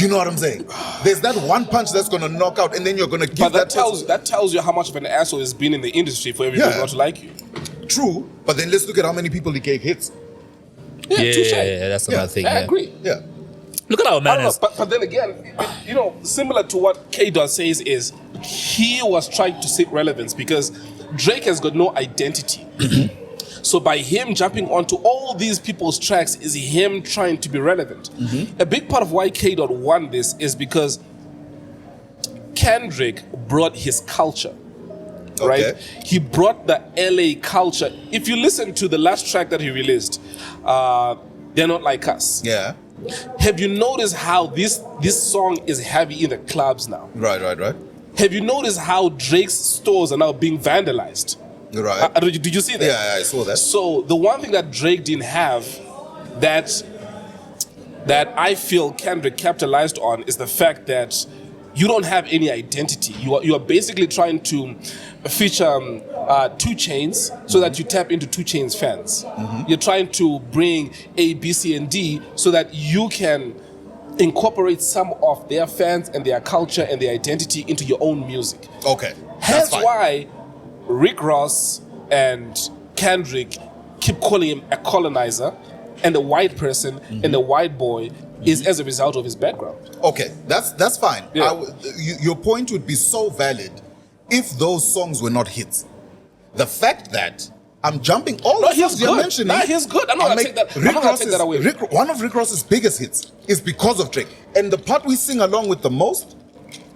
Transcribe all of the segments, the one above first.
Do you know what I'm saying? There's that one punch that's gonna knock out, and then you're gonna give But that person- tells you how much of an asshole he's been in the industry for everybody not to like you. True, but then let's look at how many people he gave hits. Yeah, touche. that's another thing. I Yeah. agree. Yeah. Look at our I don't know, manners. but then again, similar to what K-Dot says is he was trying to seek relevance because Drake has got no identity. So by him jumping onto all these people's tracks is him trying to be relevant. A big part of why K-Dot won this is because Kendrick brought his culture. Right? Okay. He brought the LA culture. If you listen to the last track that he released, They're Not Like Us. Yeah. Have you noticed how this song is heavy in the clubs now? Right. Have you noticed how Drake's stores are now being vandalized? Right. Did you see that? Yeah, I saw that. So the one thing that Drake didn't have that I feel Kendrick capitalized on is the fact that you don't have any identity. You are basically trying to feature 2 Chainz so that you tap into 2 Chainz fans. You're trying to bring A, B, C, and D so that you can incorporate some of their fans and their culture and their identity into your own music. Okay. Hence That's fine. why Rick Ross and Kendrick keep calling him a colonizer and a white person and a white boy is as a result of his background. Okay, that's fine. Yeah. Your point would be so valid if those songs were not hits. The fact that I'm jumping all the songs you're mentioning. No, he's good. I'm not gonna take that away. One of Rick Ross's biggest hits is because of Drake. And the part we sing along with the most,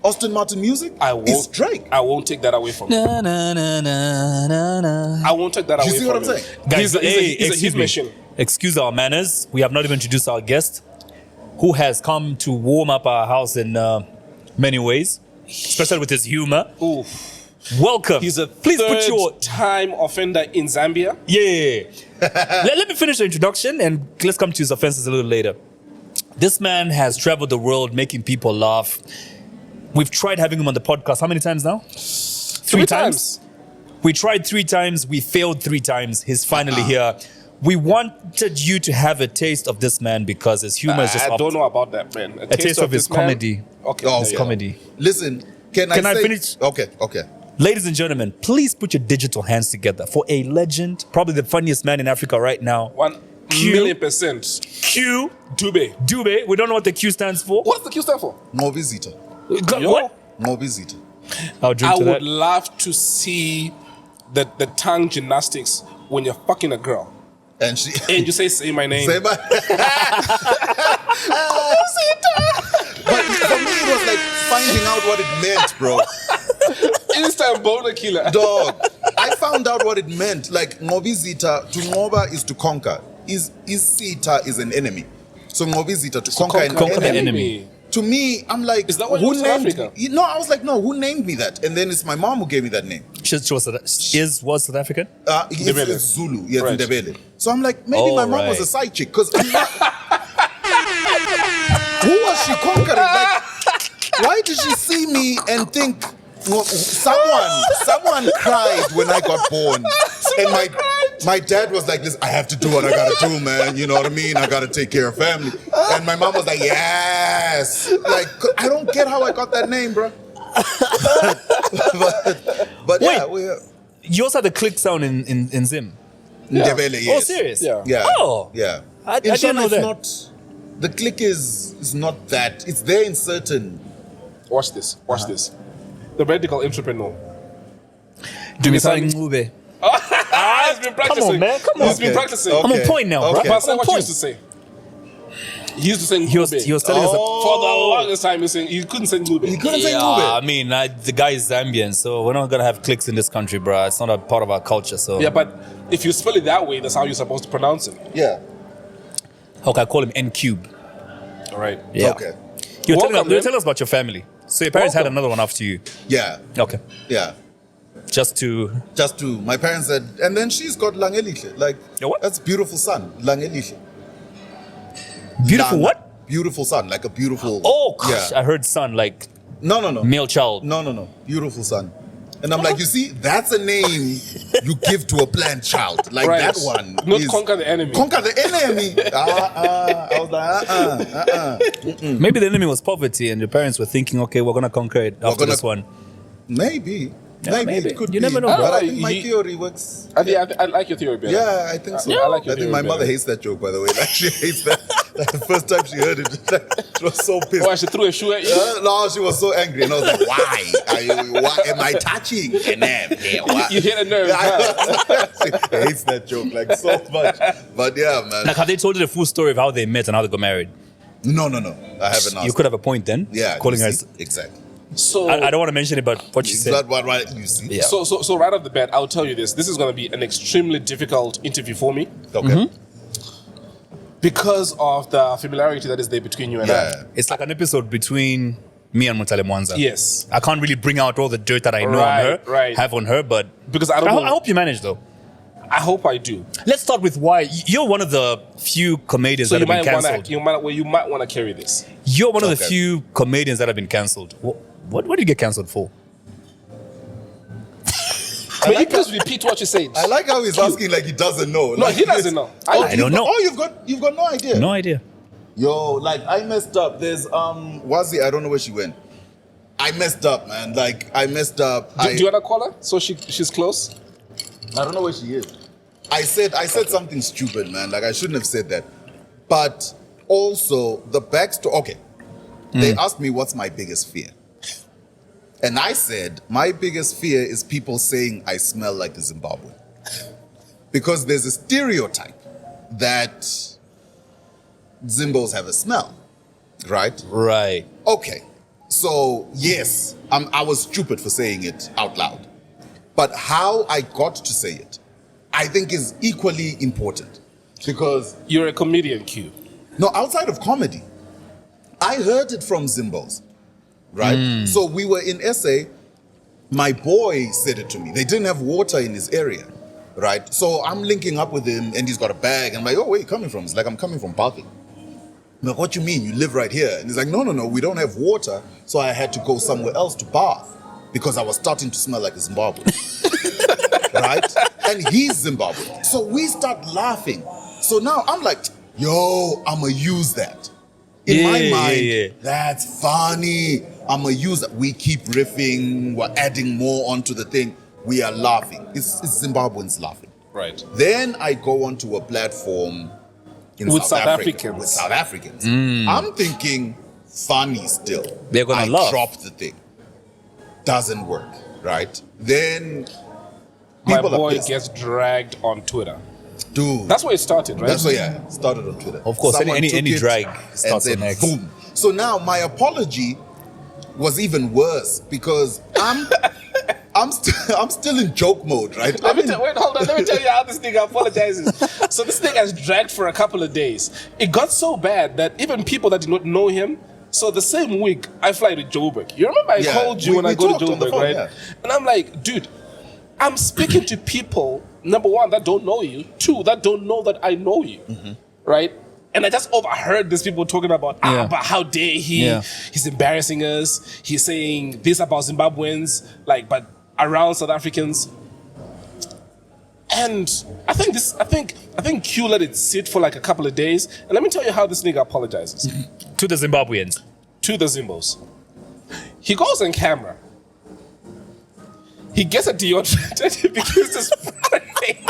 Austin Martin music, is Drake. I won't take that away from him. Na, na, na, na, na, na. I won't take that away You see from what I'm him. saying? Guys, He's a excuse hit me. machine. Excuse our manners. We have not even introduced our guest, who has come to warm up our house in many ways, especially with his humor. Oof. Welcome. He's a Please put your time offender in Zambia. yeah. let me finish the introduction and let's come to his offenses a little later. This man has traveled the world making people laugh. We've tried having him on the podcast. How many times now? 3 times. We tried 3 times. We failed 3 times. He's finally here. We wanted you to have a taste of this man because his humor is just I don't know about that, man. a taste of his this man? comedy. Okay. Oh, His yeah. comedy. Listen, can Can I say- finish? Okay. Ladies and gentlemen, please put your digital hands together for a legend, probably the funniest man in Africa right now. 1,000,000%. Q. Dube. Dube. We don't know what the Q stands for. What's the Q stand for? Ngobizita. Yo, What? Ngobizita. I'll drink I to would that. love to see the tongue gymnastics when you're fucking a girl. And she And you say my name. Say my- But for me, it was like finding out what it meant, bro. Instant boner killer. Dog, I found out what it meant. Like Ngobizita, to ngoba is to conquer. Is sita is an enemy. So Ngobizita to conquer an conquer an enemy. enemy. To me, I'm like, Is that what you who do in named Africa? me? No, I was like, no, who named me that? And then it's my mom who gave me that name. She was South African? Ndebele. It's Zulu, yes, Right. Ndebele. So I'm like, maybe my mom was right. a side chick, because who was she conquering? Like, why did she see me and think someone cried when I got born? And my dad was like, listen, I have to do what I gotta do, man. You know what I mean? I gotta take care of family. And my mom was like, yes. Like, I don't get how I got that name, bro. but yeah, You also had the click sound in Zim. Ndebele, yes. Oh, serious? Yeah. Yeah. Oh. Yeah. I In didn't Shona, know it's that. not, the click is not that. It's there in certain. Watch this. Watch this. The radical entrepreneur. Do me Something- something, Ube. He's been practicing. Come on, man. Come on. He's been practicing. I'm on point now, bro. Okay. But say I'm what on you point. used to say. He used to sing He was Dube. telling us that. For the longest time, he couldn't sing Dube. He couldn't say Yeah, Dube. I mean, the guy is Zambian, so we're not gonna have clicks in this country, bro. It's not a part of our culture. So Yeah, but if you spell it that way, that's how you're supposed to pronounce it. Yeah. okay, I call him N Cube. All right. Yeah. Okay. You're Welcome, telling man. us about your family. So your parents had Welcome. another one after you. Yeah. Okay, Yeah. just to Just to, my parents said, and then she's got Langelihle. Like, Your what? that's beautiful son. Langelihle. beautiful what? Beautiful son. Like a beautiful. Oh, gosh, Yeah. I heard son like No. male child. No. Beautiful son. And I'm like, you see, that's a name you give to a planned child. Like Right. that one. Not is conquer the enemy. Conquer the enemy. I was like, Maybe the enemy was poverty, and your parents were thinking, okay, we're gonna conquer it after gonna- this one. Maybe. Yeah, maybe. It could You be. never know, But bro. I think my You- theory works. I like your theory better. Yeah, I think so. I like your I think theory my better. mother hates that joke, by the way. Like, she hates that. Like, the first time she heard it, she was so pissed. Oh, I should throw a shoe at you. No, she was so angry. And I was like, why am I touching a nerve here? What? You hit a nerve. She hates that joke like so much. But yeah, man. Like, have they told you the full story of how they met and how they got married? No. I haven't asked. You could have a point then. Yeah. calling you her. see? Exactly. So I don't want to mention it, but what she Is said. that what you see? Yeah. So right off the bat, I'll tell you this. This is going to be an extremely difficult interview for me Okay. because of the familiarity that is there between you and Yeah. It's like an episode between me and Mutale Mwanza. I. Yes. I can't really bring out all the dirt that I know on her, Right. have on her, but Because I don't know. I hope you manage though. I hope I do. Let's start with why you're one of the few comedians So that you have been might cancelled. want to you might want to carry this. You're one of the Okay. few comedians that have been cancelled. What did you get cancelled for? May you please repeat what you said? I like how he's asking like he doesn't know. No, Like, he doesn't know. I don't know. Oh, you've got no idea. No idea. Yo, like I messed up. There's Wazi, I don't know where she went. I messed up, man. Like I messed up. Do you want to call her so she's close? I don't know where she is. I said something stupid, man. Like I shouldn't have said that. But also the backstory. Okay, they asked me what's my biggest fear, and I said my biggest fear is people saying I smell like a Zimbabwean, because there's a stereotype that Zimbos have a smell, right? Right. Okay, so yes, I was stupid for saying it out loud. But how I got to say it, I think is equally important. Because, You're a comedian, Q. no, outside of comedy, I heard it from Zimbos, right? So we were in SA, my boy said it to me. They didn't have water in his area, right? So I'm linking up with him and he's got a bag. And I'm like, oh, where are you coming from? He's like, I'm coming from bathing. I'm like, what you mean? You live right here? And he's like, no, we don't have water. So I had to go somewhere else to bath because I was starting to smell like a Zimbabwean. Right? And he's Zimbabwean. So we start laughing. So now I'm like, yo, I'ma use that. In my mind, that's funny. I'ma use that. We keep riffing, we're adding more onto the thing. We are laughing. It's Zimbabweans laughing. Right. Then I go onto a platform in With South South Africa, Africans. with South Africans. I'm thinking funny still. They're gonna I laugh. drop the thing. Doesn't work, right? Then My people are boy pissed. gets dragged on Twitter. Dude, That's where it started, right? that's what, yeah, started on Twitter. Of course, Someone any took it drag and starts said, on X. boom. So now my apology was even worse because I'm still in joke mode, right? Wait, hold on. Let me tell you how this nigga apologizes. So this thing has dragged for a couple of days. It got so bad that even people that did not know him. So the same week, I fly to Joburg. You remember I Yeah, called you we- when we I go to talked on the Joburg, phone, right? yeah. And I'm like, dude, I'm speaking to people, number one, that don't know you. Two, that don't know that I know you, right? And I just overheard these people talking about, but how dare he? Yeah. He's embarrassing us. He's saying this about Zimbabweans, like, but around South Africans. And I think Q let it sit for like a couple of days. And let me tell you how this nigga apologizes To the Zimbabweans. to the Zimbos. He goes on camera. He gets a deodorant and he begins to spray.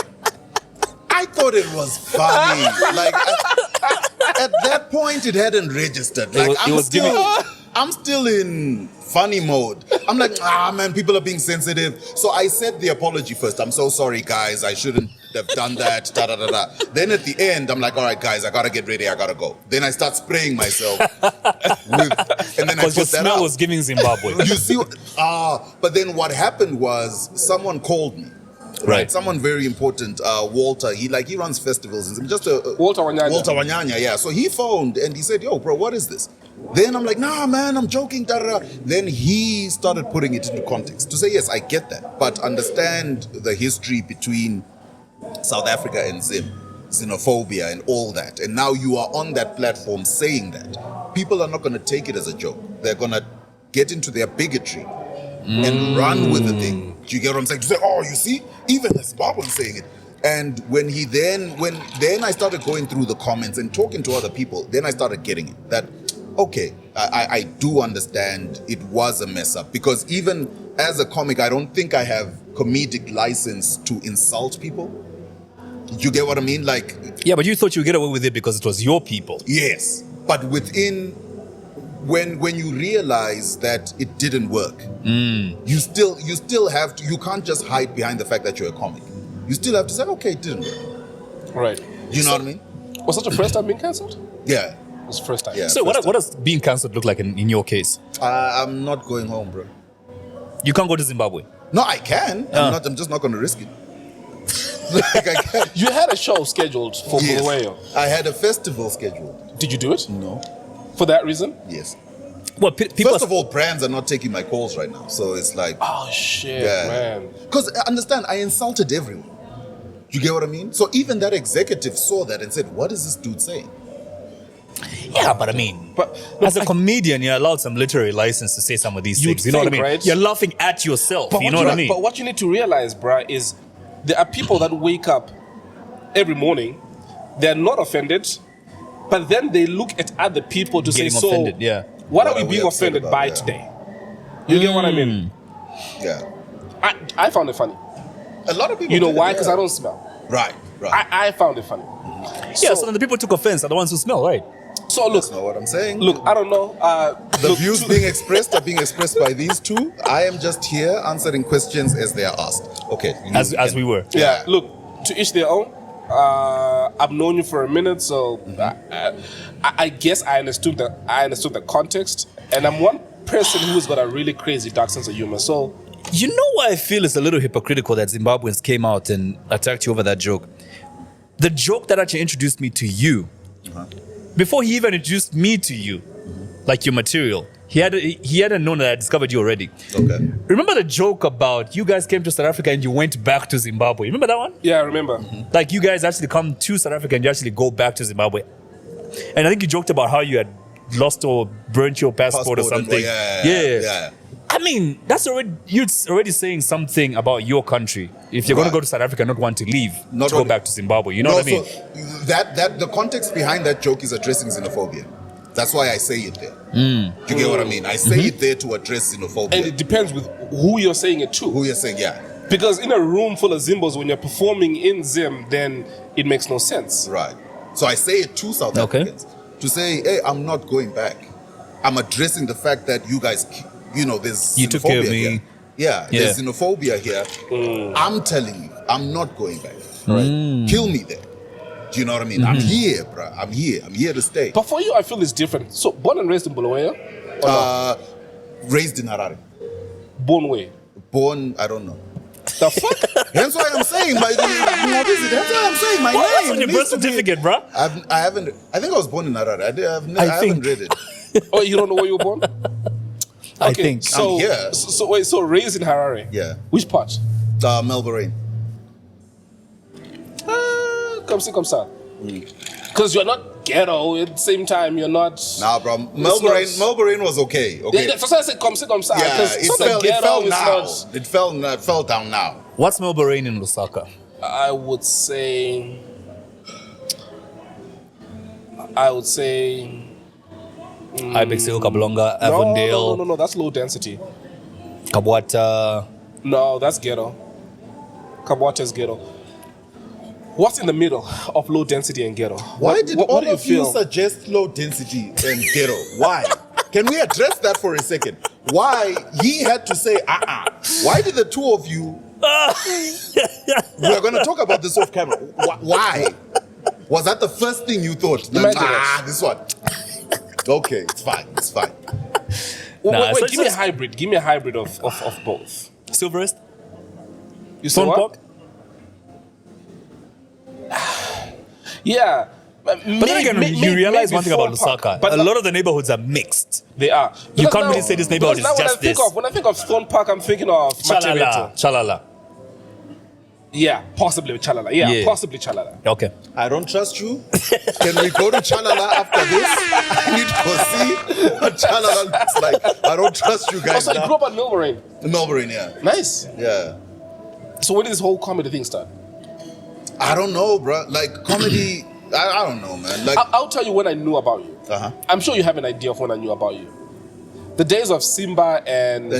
I thought it was funny. Like at that point, it hadn't registered. Like I'm still in funny mode. I'm like, man, people are being sensitive. So I said the apology first. I'm so sorry, guys. I shouldn't have done that. Da da da da. Then at the end, I'm like, all right, guys, I gotta get ready. I gotta go. Then I start spraying myself and then I Because your put that smell out. was giving Zimbabwe. You see, but then what happened was someone called me. Right, someone very important, Walter. He runs festivals. Just Walter Wanyanya. Walter Wanyanya, yeah. So he phoned and he said, "Yo, bro, what is this?" Then I'm like, "Nah, man, I'm joking." Da, da, da. Then he started putting it into context to say, "Yes, I get that, but understand the history between South Africa and xenophobia and all that. And now you are on that platform saying that. People are not going to take it as a joke. They're going to get into their bigotry." and run with the thing. Do you get what I'm saying? To say, oh, you see, even the Zimbabwean saying it. And when I started going through the comments and talking to other people, then I started getting it. That, okay, I do understand it was a mess up. Because even as a comic, I don't think I have comedic license to insult people. You get what I mean? Like, Yeah, but you thought you'd get away with it because it was your people. yes. But within, when you realize that it didn't work, you still have to, you can't just hide behind the fact that you're a comic. You still have to say, okay, it didn't work. Right. You know what I mean? Was that your first time being cancelled? Yeah. It was the first time. Yeah. So what does being cancelled look like in your case? I'm not going home, bro. You can't go to Zimbabwe. No, I can. I'm just not going to risk it. Like, I can't. You had a show scheduled for Bulawayo. I had a festival scheduled. Did you do it? No. For that reason? Yes. Well, people. First of all, brands are not taking my calls right now. So it's like, Oh, shit, yeah. man. Because understand, I insulted everyone. You get what I mean? So even that executive saw that and said, what is this dude saying? Yeah, but I mean, But as a comedian, you're allowed some literary license to say some of these You'd things. You know what I think, mean? right? You're laughing at yourself. You know what I mean? But what you need to realize, bruh, is there are people that wake up every morning, they're not offended, but then they look at other people to Getting say, so offended, yeah. what are we being upset offended about, by yeah. today? You get what I mean? Yeah. I found it funny. A lot of people You know did it, why? Because yeah. I don't smell. Right. I found it funny. Yeah, so then the people took offense are the ones who smell, right? So look, That's not what I'm saying. look, I don't know. The look, views being expressed are being expressed by these two. I am just here answering questions as they are asked. Okay. As we were. Yeah, look, to each their own. I've known you for a minute, so I guess I understood the context, and I'm one person who's got a really crazy dark sense of humor. So You know why I feel it's a little hypocritical that Zimbabweans came out and attacked you over that joke? The joke that actually introduced me to you, before he even introduced me to you, like your material, he hadn't known that I discovered you already. Okay. Remember the joke about you guys came to South Africa and you went back to Zimbabwe? Remember that one? yeah, I remember. Like you guys actually come to South Africa and you actually go back to Zimbabwe. And I think you joked about how you had lost or burnt your passport or Passport and- something. yeah. I mean, you're already saying something about your country. If you're going to Right. go to South Africa and not want to leave, Not to go only- back to Zimbabwe. You know what I mean? So that the context behind that joke is addressing xenophobia. That's why I say it there. You get what I mean? I say it there to address xenophobia. And it depends with who you're saying it to. Who you're saying, yeah. Because in a room full of Zimbos, when you're performing in Zim, then it makes no sense. Right. So I say it to South Okay. Africans to say, hey, I'm not going back. I'm addressing the fact that you guys, there's You took care of xenophobia me. here. Yeah, Yeah. there's xenophobia here. I'm telling you, I'm not going back. Right. Kill me there. Do you know what I mean? I'm here, bro. I'm here. I'm here to stay. But for you, I feel it's different. So, born and raised in Bulawayo? Raised in Harare. Born where? Born, I don't know. The fuck? That's why I'm saying my That's why I'm saying my What's name. on your needs birth to be- certificate, bro? I haven't. I think I was born in Harare. I haven't read it. Oh, you don't know where you were born? I think. So, I'm here. So raised in Harare? Yeah. Which part? Melbourne. Come ça. Because you're not ghetto, at the same time, you're not... Nah, bro. not- Melbourne was okay. Okay. Yeah, that's why I said come ça. Yeah, Because it fell now. not... It fell down now. What's Melbourne in Lusaka? I would say... Ibex Hill, Kablonga, Avondale, No, that's low density. Kabwata. No, that's ghetto. Kabwata is ghetto. What's in the middle of low density and ghetto? Why did what all do you of you feel? suggest low density and ghetto? Why? Can we address that for a second? Why he had to say Why did the two of you? We're going to talk about this off camera. Why? Was that the first thing you thought? Imagine it. This one. Okay, it's fine. It's fine. Nah, wait, so- give me a so- hybrid. Give me a hybrid of both. Silverest? You say Stone what? Park? Yeah. But then again, you realize one thing about Lusaka. But a lot of the neighborhoods are mixed. they are. You Because can't now- really say this neighborhood because is now just this. When I think of Stone Park, I'm thinking of Matereto. Chalala. Yeah, possibly Chalala. Yeah, possibly Chalala. Okay. I don't trust you. Can we go to Chalala after this? I need to go see what Chalala looks like. I don't trust you guys Also, you now. grew up at Milburn. Melbourne, yeah. Nice. Yeah. So when did this whole comedy thing start? I don't know, bro. Like, comedy, I don't know, man. Like, I'll tell you when I knew about you. uh-huh. I'm sure you have an idea of when I knew about you. The days of Simba and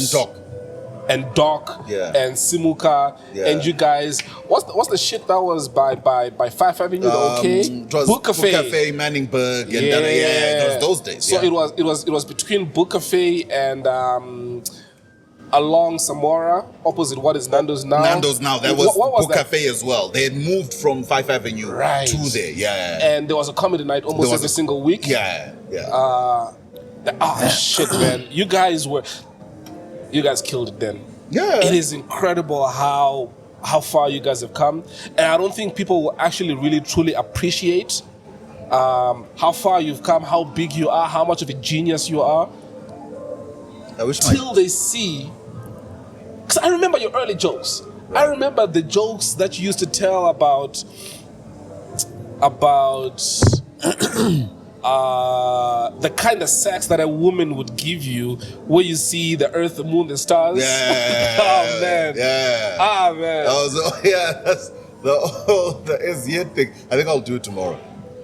Doc Yeah. and Simuka Yeah. and you guys. What's the shit that was by 5 Avenue? The OK? It was Book Cafe. Manningburg, and those days. So yeah. it was between Book Cafe and along Samora, opposite what is Nando's now. Nando's now. That was, what was Book that? Cafe as well. They had moved from 5 Avenue Right. to there. Yeah. And there was a comedy night almost every single week. Yeah. Yeah. Shit, man. You guys killed it then. Yeah. It is incredible how far you guys have come. And I don't think people will actually really truly appreciate how far you've come, how big you are, how much of a genius you are, I wish till they see. Because I remember your early jokes. I remember the jokes that you used to tell about the kind of sex that a woman would give you where you see the earth, the moon, the stars. Yeah. Oh, man. Yeah. Ah, man. That's the SZ thing. I think I'll do it tomorrow.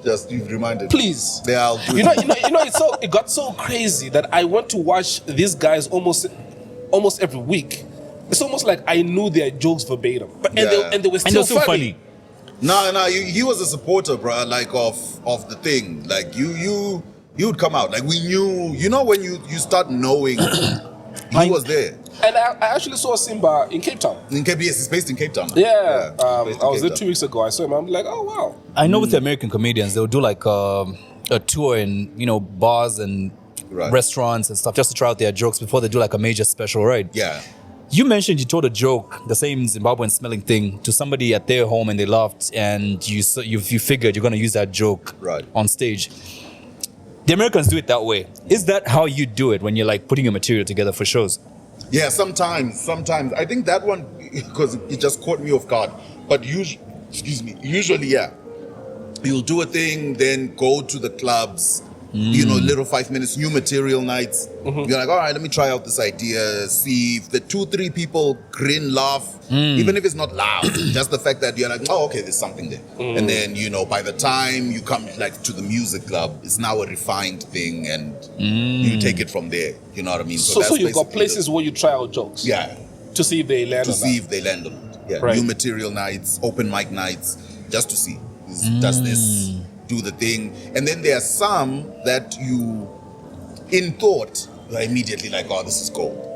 Just you've reminded me. Please. Yeah, I'll do it. It got so crazy that I went to watch these guys almost every week. It's almost like I knew their jokes verbatim. But and they were still funny. No, he was a supporter, bro. Like of the thing. Like you would come out. Like we knew. You know when you start knowing, he was there. And I actually saw Simba in Cape Town. In Cape, yes, he's based in Cape Town. Now. Yeah, He's based in I was Cape there 2 weeks ago. I saw him. I'm like, oh wow. I know with the American comedians, they'll do like a tour in bars and restaurants and stuff just to try out their jokes before they do like a major special, right? Yeah. You mentioned you told a joke, the same Zimbabwean smelling thing, to somebody at their home and they laughed, and you figured you're going to use that joke on stage. The Americans do it that way. Is that how you do it when you're like putting your material together for shows? Yeah, sometimes. I think that one, because it just caught me off guard. But usually, yeah. You'll do a thing, then go to the clubs, little 5 minutes, new material nights. You're like, all right, let me try out this idea, see if the 2-3 people grin, laugh, even if it's not loud, just the fact that you're like, oh, okay, there's something there. And then, by the time you come like to the music club, it's now a refined thing and you take it from there. You know what I mean? So you've got places where you try out jokes. Yeah. To see if they land To see if they land or not. Yeah. Right. New material nights, open mic nights, just to see. Does this do the thing? And then there are some that you, in thought, you're immediately like, oh, this is gold.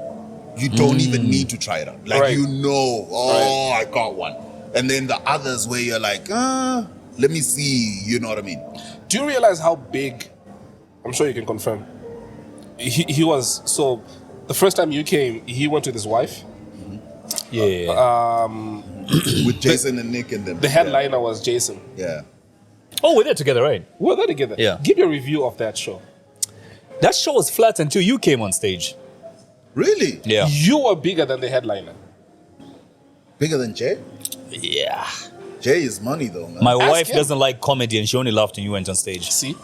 You don't even need to try it out. Like, I got one. And then the others where you're like, let me see, you know what I mean? Do you realize how big, I'm sure you can confirm, he was, so the first time you came, he went with his wife? Yeah. With Jason and Nick and them. The headliner was Jason. Yeah. Oh, we're there together, right? We were there together. Yeah. Give your review of that show. That show was flat until you came on stage. Really? Yeah. You were bigger than the headliner. Bigger than Jay? Yeah. Jay is money though, man. My wife him. doesn't like comedy and she only laughed when you went on stage. See?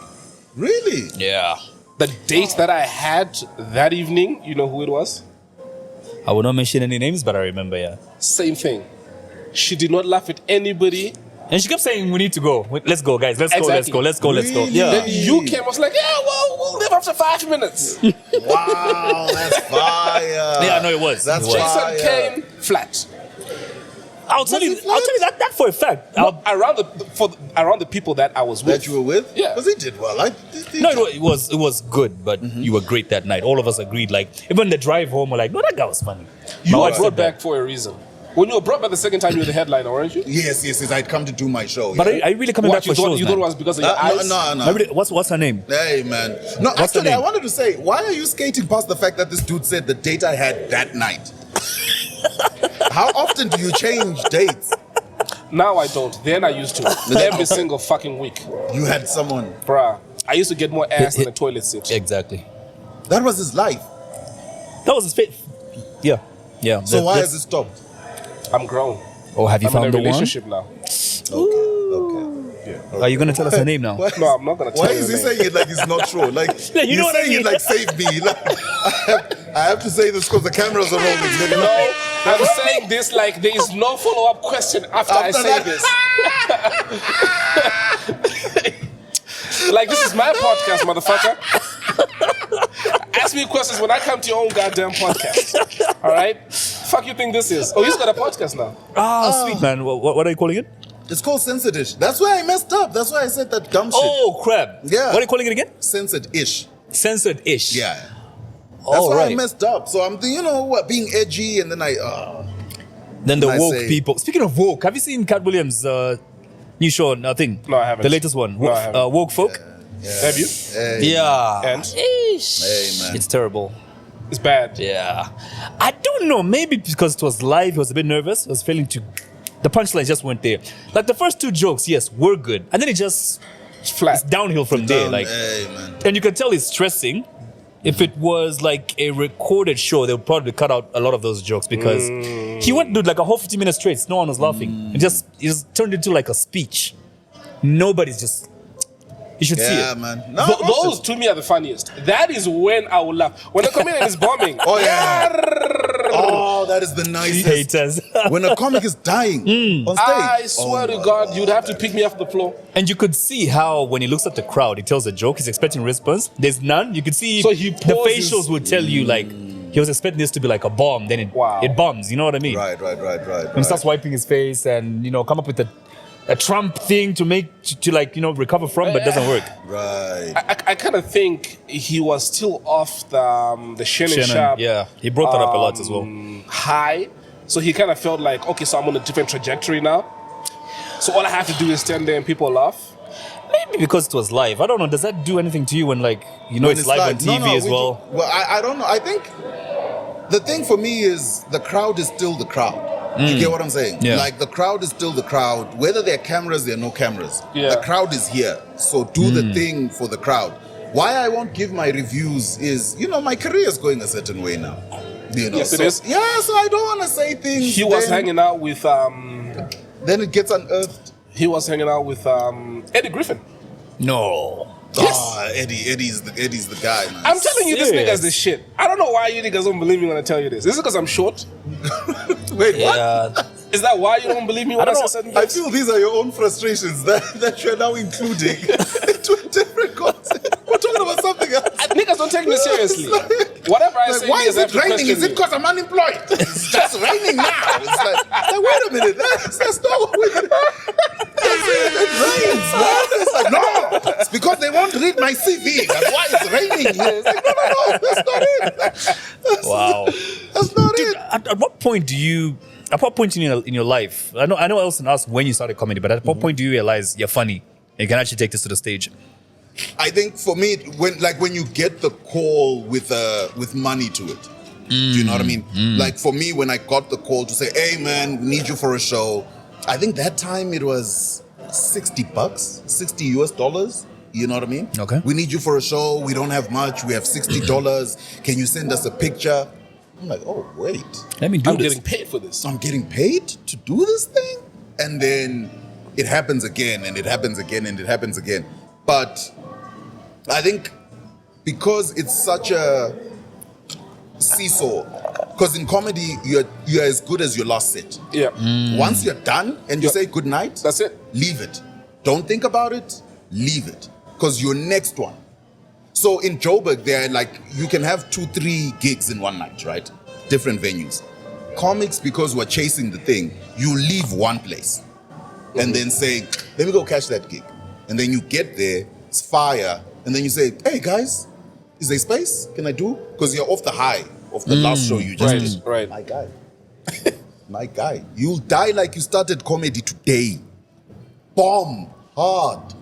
Really? Yeah. The date that I had that evening, you know who it was? I will not mention any names, but I remember, yeah. Same thing. She did not laugh at anybody. And she kept saying, we need to go. Let's go, guys. Let's Exactly. go. Really? Yeah. Then you came, I was like, yeah, well, we'll leave after 5 minutes. Wow, that's fire. Yeah, no, it was. That's It was. fire. Jason came flat. I'll tell you that for a fact. Around the people that I was with. That you were with? Yeah. Because he did well. No, it was good, but you were great that night. All of us agreed. Like, even the drive home, we're like, no, that guy was funny. You My were wife brought said that. back for a reason. When you were brought back the second time, you were the headliner, weren't you? Yes. I'd come to do my show. But yeah. are you really coming back for shows, You thought it man? was because of your eyes? No. I really- what's her name? Hey, man. No, What's her actually, I name? wanted to say, why are you skating past the fact that this dude said the date I had that night? How often do you change dates? Now I don't. Then I used to. Every single fucking week. You had someone. Bruh. I used to get more ass than a toilet seat. Exactly. That was his life. That was his fate. Yeah. So why has it stopped? I'm grown. Or have you I'm in a found the one? relationship now. Okay. Are you going to tell us her name now? Why- No, I'm not gonna tell Why you is the he name. saying it like it's not true? Like You he's know what I saying mean? it like save me. Like, I have to say this because the cameras are rolling. nigga. No, I'm saying this like there is no follow-up question after I After say that- this. Like, this is my podcast, motherfucker. Ask me questions when I come to your own goddamn podcast. All right? Fuck you think this is? Oh, he's got a podcast now. Sweet, man. What are you calling it? It's called Censored-ish. That's why I messed up. That's why I said that dumb shit. Oh, crap. Yeah. What are you calling it again? Censored-ish. Censored-ish. Yeah. That's Oh, why I right. messed up. So I'm, being edgy, and then Then the I woke say- people. Speaking of woke, have you seen Cat Williams' new show? Thing. No, I haven't. The latest one. No, I haven't. Woke folk. Have you? Yeah. And? Hey, man. It's terrible. It's bad. Yeah. I don't know. Maybe because it was live, he was a bit nervous. He was failing to. The punchlines just weren't there. Like the first two jokes, yes, were good. And then it just. It's flat. It's downhill from there. Like, Hey, man. and you can tell he's stressing. If it was like a recorded show, they would probably cut out a lot of those jokes because he went to like a whole 50 minutes straight. No one was laughing. It just turned into like a speech. Nobody's just. You should see Yeah, it. man. No, Those to me are the funniest. That is when I will laugh. When a comedian is bombing. Oh, yeah. Oh, that is the nicest. Haters. When a comic is dying on stage. I swear to God, you'd have to pick me off the floor. And you could see how when he looks at the crowd, he tells a joke, he's expecting response. There's none. You could see So he the pauses. facials would tell you like he was expecting this to be like a bomb, then it bombs. You know what I mean? Right. And he starts wiping his face and come up with a Trump thing to make to recover from, but it doesn't work. Right. I kind of think he was still off the Shannon Sharp. yeah, he brought that up a lot as well. High. So he kind of felt like, okay, so I'm on a different trajectory now. So all I have to do is stand there and people laugh. Maybe because it was live. I don't know. Does that do anything to you when it's live on TV as well? I don't know. I think the thing for me is the crowd is still the crowd. You get what I'm saying? Yeah. Like the crowd is still the crowd. Whether there are cameras, there are no cameras. Yeah. The crowd is here. So do the thing for the crowd. Why I won't give my reviews is, my career is going a certain way now. Yes, it is. Yeah, so I don't want to say things. He was then- hanging out with Then it gets unearthed. Eddie Griffin. No. Eddie's the guy, man. I'm telling you, this Serious? nigga's the shit. I don't know why you niggas don't believe me when I tell you this. Is it because I'm short? Wait, what? Yeah. Is that why you don't believe me when I say certain I things? feel these are your own frustrations that you're now including into a different concept. We're talking about something else. Niggas don't take me seriously. Like- Whatever I Like, say, why niggas is have it to raining? question Is it me. because I'm unemployed? It's just raining now. It's like wait a minute. That's not what we. It rains, man. It's like, no, it's because they won't read my CV. That's why it's raining here. It's like, no, that's not it. That's, Wow. That's not it. At what point do you? At what point in your life? I know Elson asked when you started comedy, but at what point do you realize you're funny and you can actually take this to the stage? I think for me, when you get the call with money to it, do you know what I mean? Like for me, when I got the call to say, "Hey man, we need you for a show," I think that time it was $60, $60 US. You know what I mean? Okay. We need you for a show. We don't have much. We have $60. Can you send us a picture? I'm like, oh wait, Let me do I'm this. getting paid for this. I'm getting paid to do this thing, and then it happens again, and it happens again, and it happens again. But I think because it's such a seesaw, because in comedy you're as good as your last set. Yeah. Once you're done and you Yeah. say good night, That's it. leave it. Don't think about it. Leave it, because your next one. So in Joburg, there you can have 2-3 gigs in one night, right? Different venues. Comics, because we're chasing the thing, you leave one place and then say, let me go catch that gig. And then you get there, it's fire, and then you say, hey guys, is there space? Can I do? Because you're off the high of the last show you just did. Right. My guy. My guy. You'll die like you started comedy today. Bomb. Hard.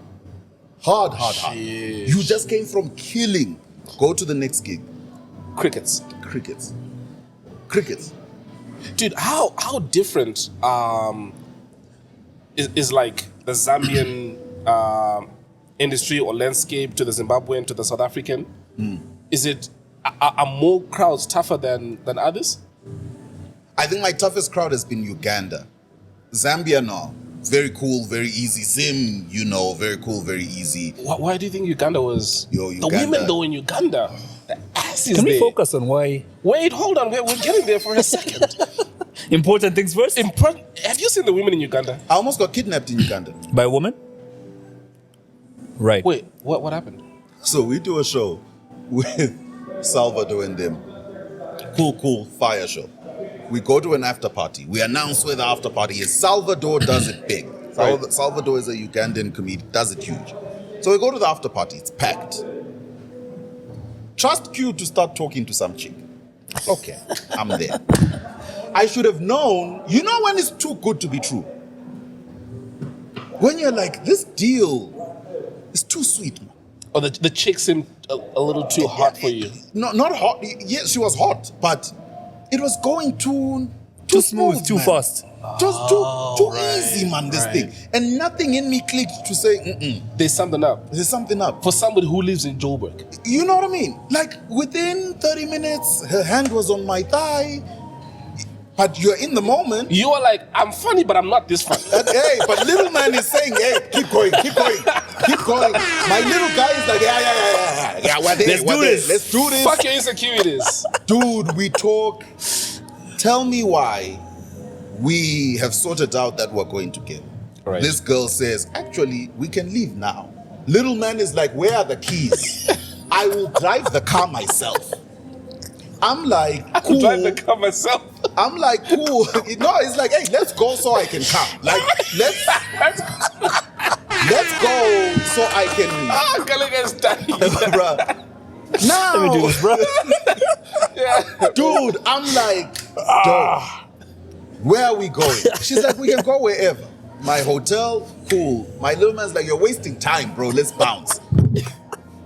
You just came from killing. Go to the next gig. Crickets. Crickets. Dude, how different is like the Zambian industry or landscape to the Zimbabwean to the South African? Is it are more crowds tougher than others? I think my toughest crowd has been Uganda. Zambia, no. Very cool, very easy. Zim, you know, very cool, very easy. Why do you think Uganda was? Yo, The Uganda. women though in Uganda, the asses Can we there. focus on why Wait, hold on. We're getting there for a second. important things first? Have you seen the women in Uganda? I almost got kidnapped in Uganda. By a woman? Right. Wait, what happened? So we do a show with Salvador and them. Cool, fire show. We go to an after party. We announce where the after party is. Salvador does it big. Right. Salvador is a Ugandan comedian, does it huge. So we go to the after party. It's packed. Trust Q to start talking to some chick. Okay, I'm there. I should have known. You know when it's too good to be true? When you're like, this deal is too sweet, man. Oh, the chick seemed a little too hot for you. No, not hot. Yes, she was hot, but it was going too smooth, too man. fast. Just too easy, man, this right. thing. And nothing in me clicked to say, There's something up. there's something up. For somebody who lives in Joburg. You know what I mean? Like, within 30 minutes, her hand was on my thigh. But you're in the moment. You are like, I'm funny, but I'm not this funny. Hey, but little man is saying, hey, keep going. My little guy is like, yeah, we're there. Let's do this. Fuck your insecurities. Dude, we talk. Tell me why we have sorted out that we're going together. Right. This girl says, actually, we can leave now. Little man is like, where are the keys? I will drive the car myself. I'm like, cool. I'm driving the car myself. I'm like, cool. No, it's like, hey, let's go so I can come. Like, let's go so I can. Ah, Gallagher's dying. Bruh. Now, Let me do this, bro. Yeah. dude, I'm like, dog, where are we going? She's like, we can go wherever. My hotel, cool. My little man's like, you're wasting time, bro. Let's bounce.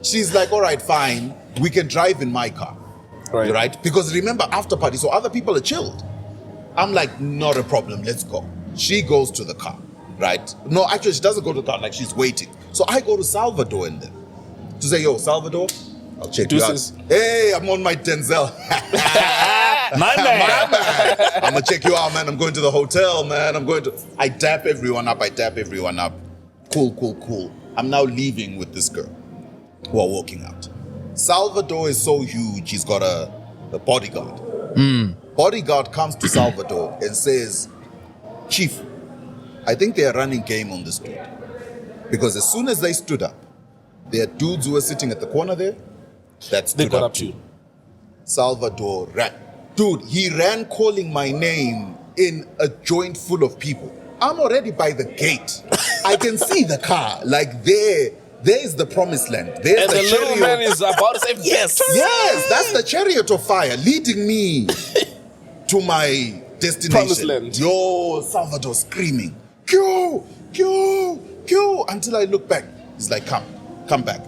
She's like, all right, fine. We can drive in my car. Right? Because remember, after party, so other people are chilled. I'm like, not a problem. Let's go. She goes to the car, right? No, actually, she doesn't go to the car. Like, she's waiting. So I go to Salvador and them to say, yo, Salvador, I'll check Deuces. you out. Hey, I'm on my Denzel. My man. I'm gonna check you out, man. I'm going to the hotel, man. I dap everyone up. Cool. I'm now leaving with this girl. We're walking out. Salvador is so huge, he's got a bodyguard. Bodyguard comes to Salvador and says, Chief, I think they are running game on this dude. Because as soon as they stood up, there are dudes who were sitting at the corner there that stood They got up too. too. Salvador ran. Dude, he ran calling my name in a joint full of people. I'm already by the gate. I can see the car. Like there's the promised land. There's And the little man is about to say, yes. Yes, that's the chariot of fire leading me to my destination. Promised land. Yo, Salvador screaming, Q, until I look back. He's like, come back.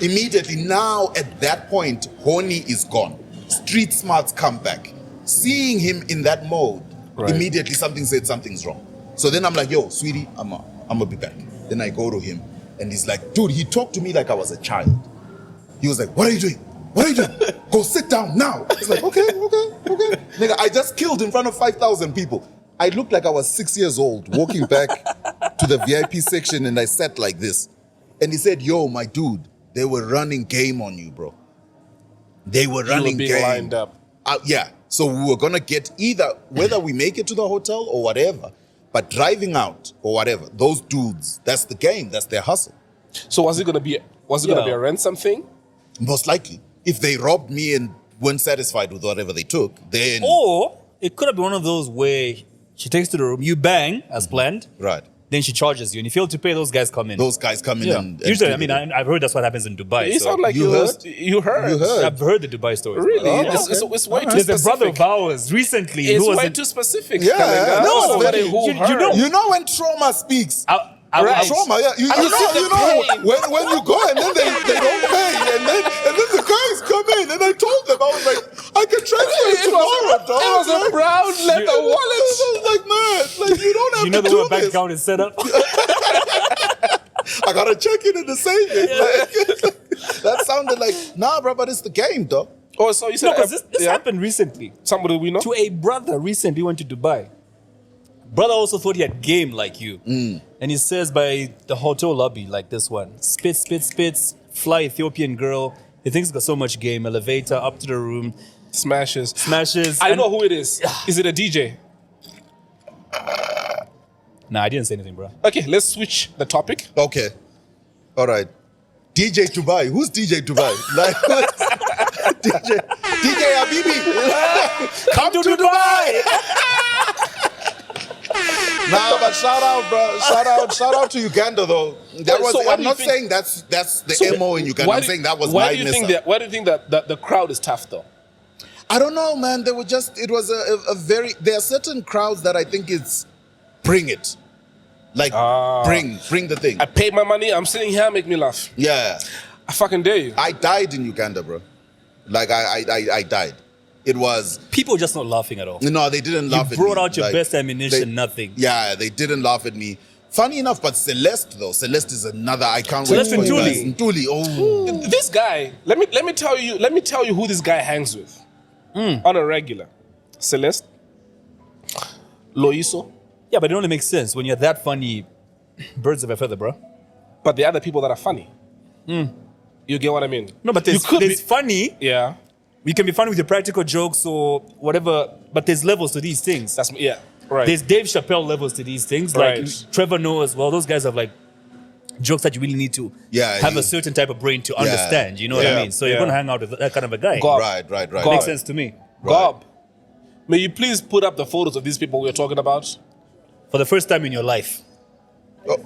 Immediately now at that point, Honey is gone. Street smarts come back. Seeing him in that mode, Right. immediately something said something's wrong. So then I'm like, yo, sweetie, I'm gonna be back. Then I go to him and he's like, dude, he talked to me like I was a child. He was like, what are you doing? Go sit down now. It's like, okay. Nigga, I just killed in front of 5,000 people. I looked like I was 6 years old walking back to the VIP section and I sat like this. And he said, yo, my dude, they were running game on you, bro. They were You running were being game. lined up. Yeah. So we were going to get either, whether we make it to the hotel or whatever, but driving out or whatever, those dudes, that's the game. That's their hustle. So was it gonna be a ransom thing? Most likely. If they robbed me and weren't satisfied with whatever they took, then... Or it could have been one of those where she takes to the room, you bang as planned, Right. then she charges you. And if you fail to pay, those guys come in. Those guys come in yeah. and Usually, do it. I've heard that's what happens in Dubai. You so sound like You heard? You heard. You heard. I've heard the Dubai stories. Really? Oh, It's way too There's a brother specific. of ours recently It's who was way in, too specific. Yeah, Kalenga. no, For somebody very- who you heard. know- You know when trauma speaks. Right. Trauma, yeah. You And you see the know pain. when you go and then they don't pay and then the guys come in and I told them, I was like, I can transfer it tomorrow, dog. It was a Like, brown leather wallet. I was like, man, like you don't have you know to the way do bank this. account is set up? I gotta check it in the savings. Like, that sounded like, nah, bro, but it's the game, dog. Oh, so you said No, because this yeah? happened recently. Somebody we know. To a brother recently went to Dubai. Brother also thought he had game like you. And he says by the hotel lobby, like this one, spits, fly Ethiopian girl. He thinks he's got so much game. Elevator, up to the room. Smashes. I know who it is. Is it a DJ? Nah, I didn't say anything, bro. Okay, let's switch the topic. Okay. All right. DJ Dubai. Who's DJ Dubai? Like, DJ Habibi. Come to Dubai. Nah, but shout out, bro. Shout out to Uganda, though. I'm not saying that's the MO in Uganda. I'm saying that was my mess up. Why do you think that the crowd is tough, though? I don't know, man. It was a very, there are certain crowds that I think it's bring it. Like, bring the thing. I paid my money. I'm sitting here. Make me laugh. Yeah. I fucking dare you. I died in Uganda, bro. Like, I died. It was... People just not laughing at all. No, they didn't laugh at me. You brought out your best ammunition, nothing. Yeah, they didn't laugh at me. Funny enough, but Celeste, though. Celeste is another... I can't Celeste wait for you guys. Ntuli. Oh. This guy, let me tell you who this guy hangs with on a regular. Celeste, Loiso. Yeah, but it only makes sense when you're that funny. Birds of a feather, bro. But there are other people that are funny. You get what I mean? No, but there's funny. Yeah. You can be funny with your practical jokes or whatever, but there's levels to these things. Right. There's Dave Chappelle levels to these things. Like Right. Trevor Noah as well. Those guys have like jokes that you really need to have a certain type of brain to understand. You know what I mean? So you're going to hang out with that kind of a guy. Gob. Right. Gob. Makes sense to me. Gob, may you please put up the photos of these people we're talking about? For the first time in your life. Oh.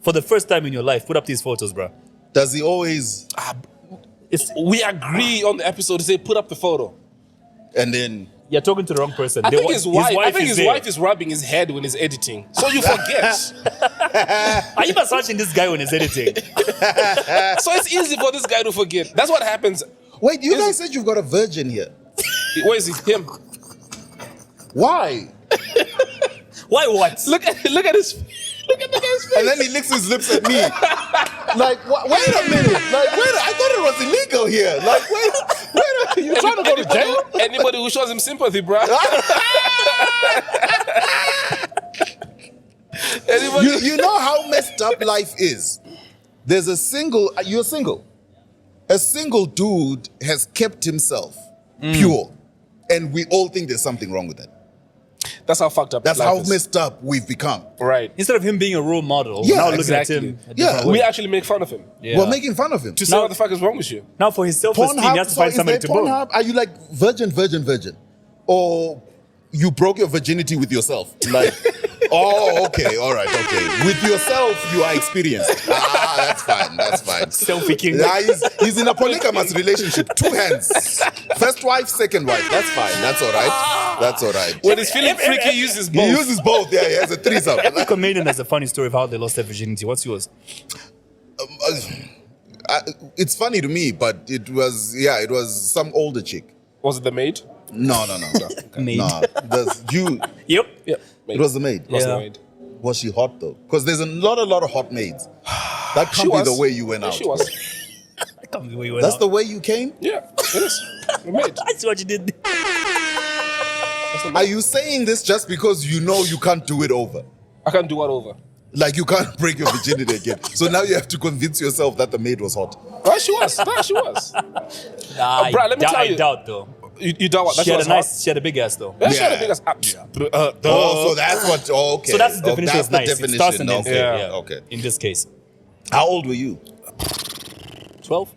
For the first time in your life, put up these photos, bro. Does he always... We agree on the episode to say put up the photo. And then... You're talking to the wrong person. I think his wife is is rubbing his head when he's editing. So you forget. Are you massaging this guy when he's editing? So it's easy for this guy to forget. That's what happens. Wait, you guys said you've got a virgin here. Where is it? Him. Why? Why what? Look at the guy's face. And then he licks his lips at me. Like, wait a minute. Like, I thought it was illegal here. Like, wait you trying to go to jail? Anybody who shows him sympathy, bro. You know how messed up life is. There's you're single. A single dude has kept himself pure. And we all think there's something wrong with that. That's how fucked up. That's life how is. messed up we've become. Right. Instead of him being a role model, Yeah, now looking exactly. at him. a Yeah. different way. We actually make fun of him. Yeah. We're making fun of him. To say what the fuck is wrong with you. Now for his self-esteem, he has to find somebody to bone. Are you like virgin? Or you broke your virginity with yourself? Like, oh, okay, all right, okay. With yourself, you are experienced. That's fine. Selfie king. Yeah, he's in a polygamous relationship. 2 hands. First wife, second wife. That's fine. That's all right. When he's feeling freaky, he uses both. He uses both. Yeah, he has a threesome. Every comedian has a funny story of how they lost their virginity. What's yours? It's funny to me, but it was some older chick. Was it the maid? No. Maid. No. Yep. Yeah. It was the maid. Was Yeah. the maid. Was she hot though? Because there's a lot of hot maids. That She can't be was. the way you went Yeah, out. she was. I can't believe where you went That's out. the way you came? Yeah, it is. The maid. I see what you did. Are you saying this just because you know you can't do it over? I can't do what over. Like you can't break your virginity again. So now you have to convince yourself that the maid was hot. Well, she was. No, she was. Nah, Brad, let me tell you. I doubt though. You doubt what? That's She had what's a nice, she had a big ass though. hot. Yeah, she had Yeah. a big ass. Oh, so that's what. Oh, okay. So that's the Oh, definition that's of nice. the It starts definition. and ends Okay. there, Yeah. Okay. In this case, How old were you? 12.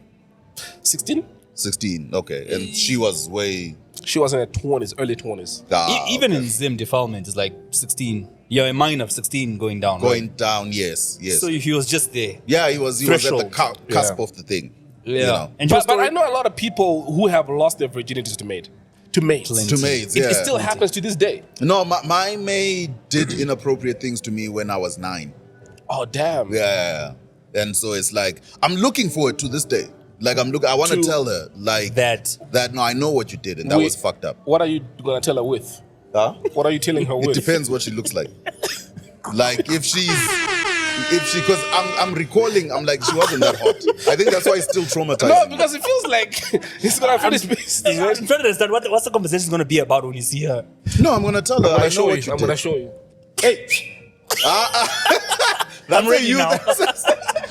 16? 16. Okay. And she was way. She was in her 20s, early 20s. Even in Zim, defilement is like 16. You're a minor of 16 going down. Going down. Yes. So if he was just there. Yeah, he was at Threshold. the cusp Yeah. of the thing. Yeah. You know. And your But I story- know a lot of people who have lost their virginities to maids. To maids. To maids, It, yeah. it still happens to this day. No, my maid did inappropriate things to me when I was 9. Oh, damn. Yeah. And so it's like, I'm looking forward to this day. Like, I want to To- tell her, like, that. no, I know what you did, and that Wait, was fucked up. What are you going to tell her with? Huh? What are you telling her It with? depends what she looks like. Like, because I'm recalling, I'm like, she wasn't that hot. I think that's why it's still traumatizing. No, because it feels like he's going to finish business. I'm trying to understand what's the conversation going to be about when you see her. No, I'm going to tell her, I'm I going know to show what you. you I'm did. going to show you. Hey, I'm ready now.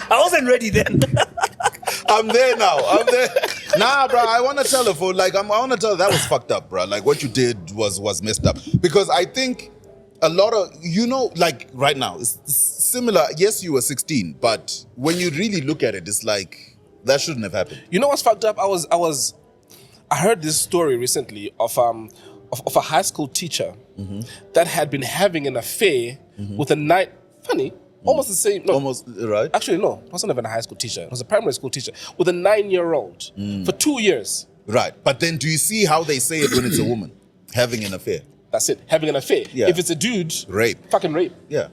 I wasn't ready then. I'm there now. I'm there. Nah, bro. I want to tell her I want to tell her that was fucked up, bro. Like what you did was messed up. Because I think a lot of like right now, it's similar. Yes, you were 16, but when you really look at it, it's like that shouldn't have happened. You know what's fucked up? I heard this story recently of a high school teacher that had been having an affair with a almost the same. No, Almost right. actually, no, it wasn't even a high school teacher. It was a primary school teacher with a 9-year-old for 2 years. Right. But then do you see how they say it when it's a woman having an affair? That's it, having an affair. Yeah. If it's a dude, Rape. fucking rape. Yeah.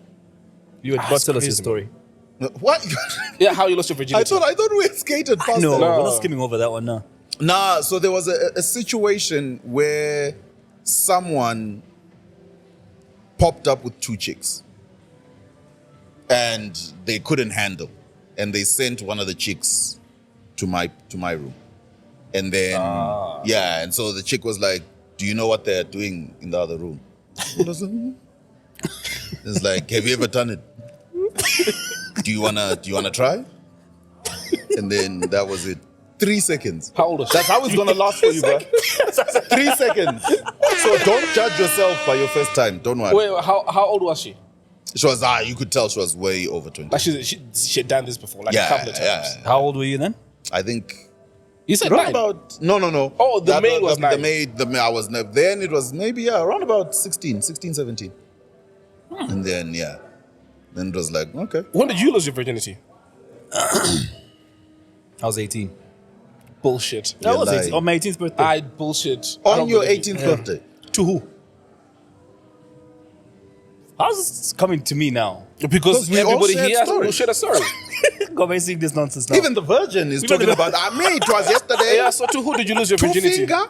You had tell us your story. What? Yeah, how you lost your I virginity. thought we had skated past No, that. we're not skimming over that one now. Nah, so there was a situation where someone popped up with 2 chicks and they couldn't handle, and they sent one of the chicks to my room, and then and so the chick was like, "Do you know what they're doing in the other room?" It's like, "Have you ever done it? Do you wanna try?" And then that was it. 3 seconds. How old was she? That's how it's gonna last for you, bro. 3 seconds. So don't judge yourself by your first time. Don't worry. Wait, how old was she? She was you could tell she was way over 20. Like she had done this before, like a couple of times. Yeah. How old were you then? I think You said around 9. about no. Oh, the maid was 9. The maid. I was then it was maybe around about 16, 17. And then then it was like okay. When did you lose your virginity? I was 18. Bullshit. I was lying. 18. On my 18th birthday. I bullshit. I On don't your believe you. 18th birthday. To who? How's this coming to me now? Because we all everybody shared here has stories. to share a story. Go by saying this nonsense now. Even the virgin is talking even- about. It was yesterday. Yeah, so to who did you lose your 2 virginity? finger.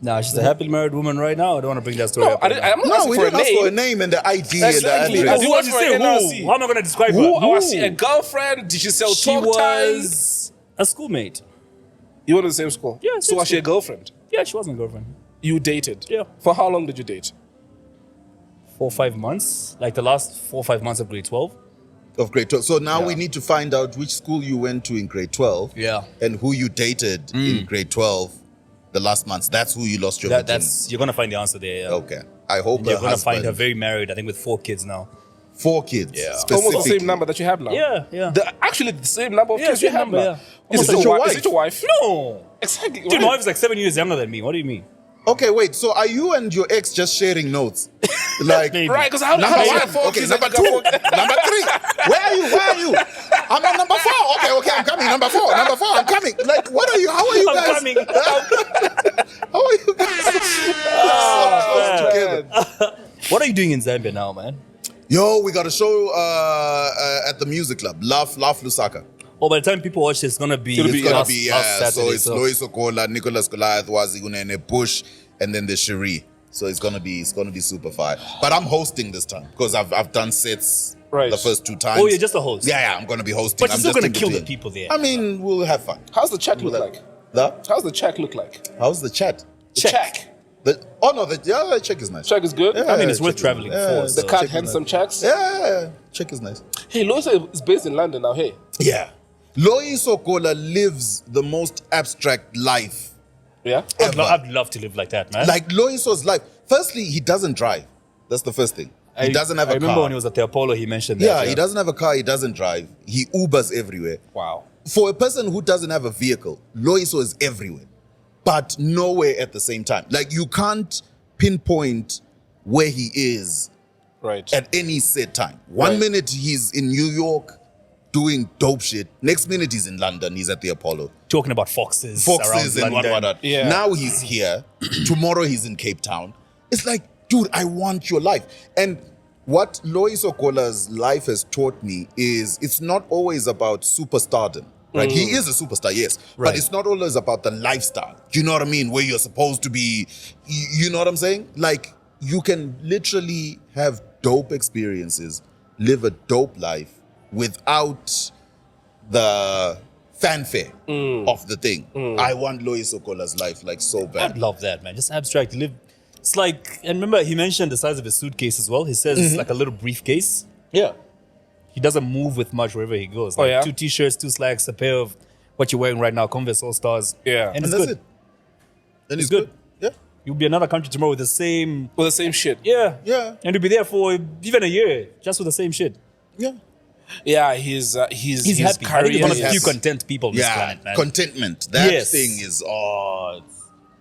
Nah, she's a happily married woman right now. I don't want to bring that story No, up. I right didn't, now. I'm not No, asking we for a didn't ask for a name. name and the ID Exactly. and the I address. do Who want did for you say? NRC. Who? How am I going to describe Who? her? Was she a girlfriend? Did she sell She talk ties? was a schoolmate. You were in the same school? Yeah, So same was she a school. girlfriend? Yeah, she wasn't a girlfriend. You dated? Yeah. For how long did you date? 4 or 5 months. Like the last 4 or 5 months of grade 12. Of grade 12. So now Yeah. we need to find out which school you went to in grade 12. Yeah. And who you dated in grade 12 the last months. That's who you lost your virginity. You're going to find the answer there. Yeah. Okay. I hope You're the going to find her husband. very married, I think with 4 kids now. 4 kids. Yeah. Almost the Specifically. same number that you have now. Yeah. Actually, the same number of Yeah, kids you same have number, now. yeah. Is Almost it your like wife? your Is it your wife? No. Exactly. Dude, my wife's like 7 years younger than me. What do you mean? Okay, wait. So are you and your ex just sharing notes? Like Maybe. Right, because how number do you one. have 4 Okay, kids number and you 2. got 4? Number 3. Where are you? I'm on number 4. Okay, I'm coming. Number 4. I'm coming. Like, what are you? How are you guys? I'm coming. How are you guys? So close together. What are you doing in Zambia now, man? Yo, we got a show at the music club. Laugh Lusaka. Oh, by the time people watch this, it's gonna be. It's gonna last- be last so Saturday, it's Lois Okola, Nicholas Goliath, Wazigunene, Bush, and then the Cherie. So it's gonna be super fire. But I'm hosting this time because I've done sets Right. the first 2 times. Oh, you're just a host. Yeah, I'm gonna be hosting. But you're I'm still just gonna in kill the between. people there. I mean, we'll have fun. How's the chat look like? How's the chat look like? How's the chat? The check. The check is nice. Check is good. Yeah, I mean, it's worth check is traveling nice. for, Yeah, so- The cat check is handsome nice. checks. Yeah, check is nice. Hey, Loisa is based in London now. Hey. Yeah. Lois Okola lives the most abstract life Yeah. ever. I'd love to live like that, man. Like Loiso's life. Firstly, he doesn't drive. That's the first thing. He doesn't have a I remember car. when he was at the Apollo, he mentioned that. Yeah, he doesn't have a car. He doesn't drive. He Ubers everywhere. Wow. For a person who doesn't have a vehicle, Loiso is everywhere, but nowhere at the same time. Like you can't pinpoint where he is Right. at any set time. One Right. minute he's in New York doing dope shit. Next minute he's in London. He's at the Apollo. Talking about foxes. Foxes around and what. London. Yeah. Now he's here. Tomorrow he's in Cape Town. It's like, dude, I want your life. And what Lois Okola's life has taught me is it's not always about superstardom. Right? He is a superstar, yes. Right. But it's not always about the lifestyle. You know what I mean? Where you're supposed to be. You know what I'm saying? Like, you can literally have dope experiences, live a dope life without the fanfare of the thing. I want Lois Okola's life like so bad. I'd love that, man. Just abstract. Live It's like, and remember, he mentioned the size of his suitcase as well. He says it's like a little briefcase. Yeah. He doesn't move with much wherever he goes. Oh, Like yeah? 2 t-shirts, 2 slacks, a pair of what you're wearing right now, Converse All Stars. Yeah. And And it's that's good. it. And It's it's good. good. Yeah. You'll be another country tomorrow with the same. With the same shit. Yeah. Yeah. And you'll be there for even a year just with the same shit. Yeah. Yeah, his He's happy. I think career he's one of the is- few content people on this Yeah. planet, man. Contentment. That Yes. thing is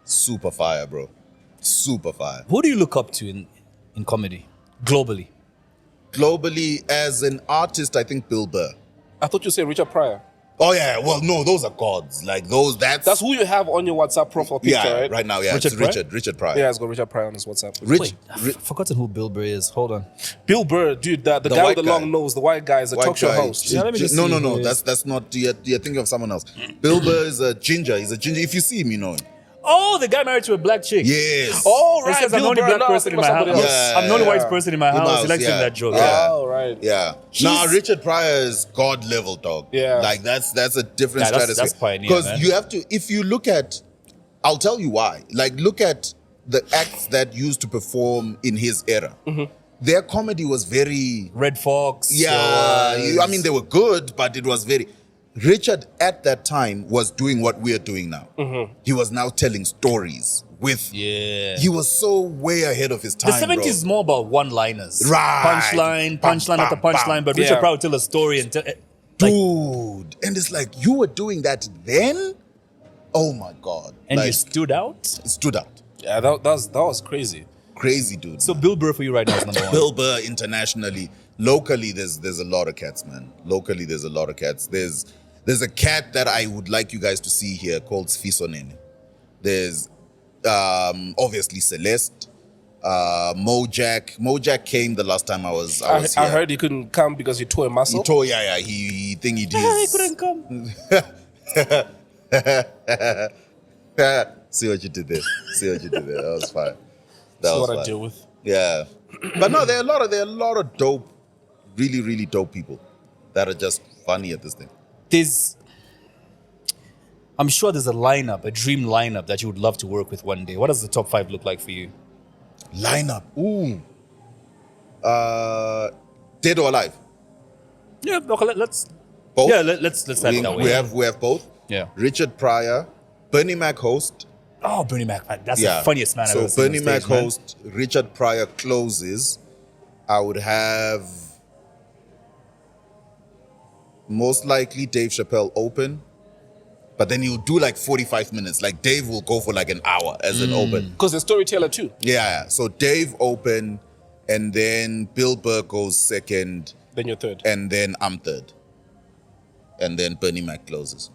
super fire, bro. Super fire. Who do you look up to in comedy, globally? Globally, as an artist, I think Bill Burr. I thought you said Richard Pryor. Oh yeah, well no, those are gods. Like those, That's who you have on your WhatsApp profile picture, yeah, right? now, yeah, Richard it's Pryor? Richard Pryor. Yeah, it's got Richard Pryor on his WhatsApp. Rich, I've forgotten who Bill Burr is. Hold on. Bill Burr, dude, the guy with white the guy. long nose, the white guy, is a white talk show guy. host. Yeah, let me just no, see no, who no. he is. That's not. You're thinking of someone else. Bill Burr is a ginger. He's a ginger. If you see him, you know him. Oh, the guy married to a black chick. Yes. Oh, He right. says, I'm the Bill only Burr. black No, person in my house. somebody else. Yeah. I'm the only white person in my house. He likes saying yeah. that joke. Yeah. Oh, right. Yeah. Now Richard Pryor is god level dog. Yeah. Like that's a different Yeah, that's stratosphere. pioneer, Because man. you have to. If you look at, I'll tell you why. Like look at the acts that used to perform in his era. Their comedy was very. Red Fox. Yeah, I mean they were good, but it was very. Richard at that time was doing what we are doing now. He was now telling stories with. Yeah. He was so way ahead of his The time. 70s bro. is more about one-liners. Right. Punchline Bam, after bam, punchline. bam. But Richard Yeah. Pryor would tell a story and tell. Dude, and it's like you were doing that then. Oh my god! And like, you stood out. stood out. Yeah, that was crazy. Crazy dude. So Bill Burr for you right now is number one. Bill Burr internationally, locally, there's a lot of cats, man. Locally, there's a lot of cats. There's a cat that I would like you guys to see here called Sfisonene. There's obviously Celeste, Mojack. Mojack came the last time I was here. I heard he couldn't come because he tore a muscle. He told, yeah, he think he did. He couldn't come. See what you did there. That was fine. That That's was what I fine. deal with. Yeah, but no, there are a lot of dope, really, really dope people that are just funny at this thing. I'm sure there's a lineup, a dream lineup that you would love to work with one day. What does the top 5 look like for you? Lineup, ooh, dead or alive? Yeah, okay, let's. Both. Yeah, let's have it that way. We have both. Yeah. Richard Pryor, Bernie Mac host. Oh, Bernie Mac, man, that's Yeah, the funniest man I've So ever seen on Bernie stage, Mac man. host, Richard Pryor closes. I would have most likely Dave Chappelle open, but then he'll do like 45 minutes. Like Dave will go for like an hour as an open. Because the storyteller too. Yeah, so Dave open, and then Bill Burr goes second, Then you're third. and then I'm third, and then Bernie Mac closes.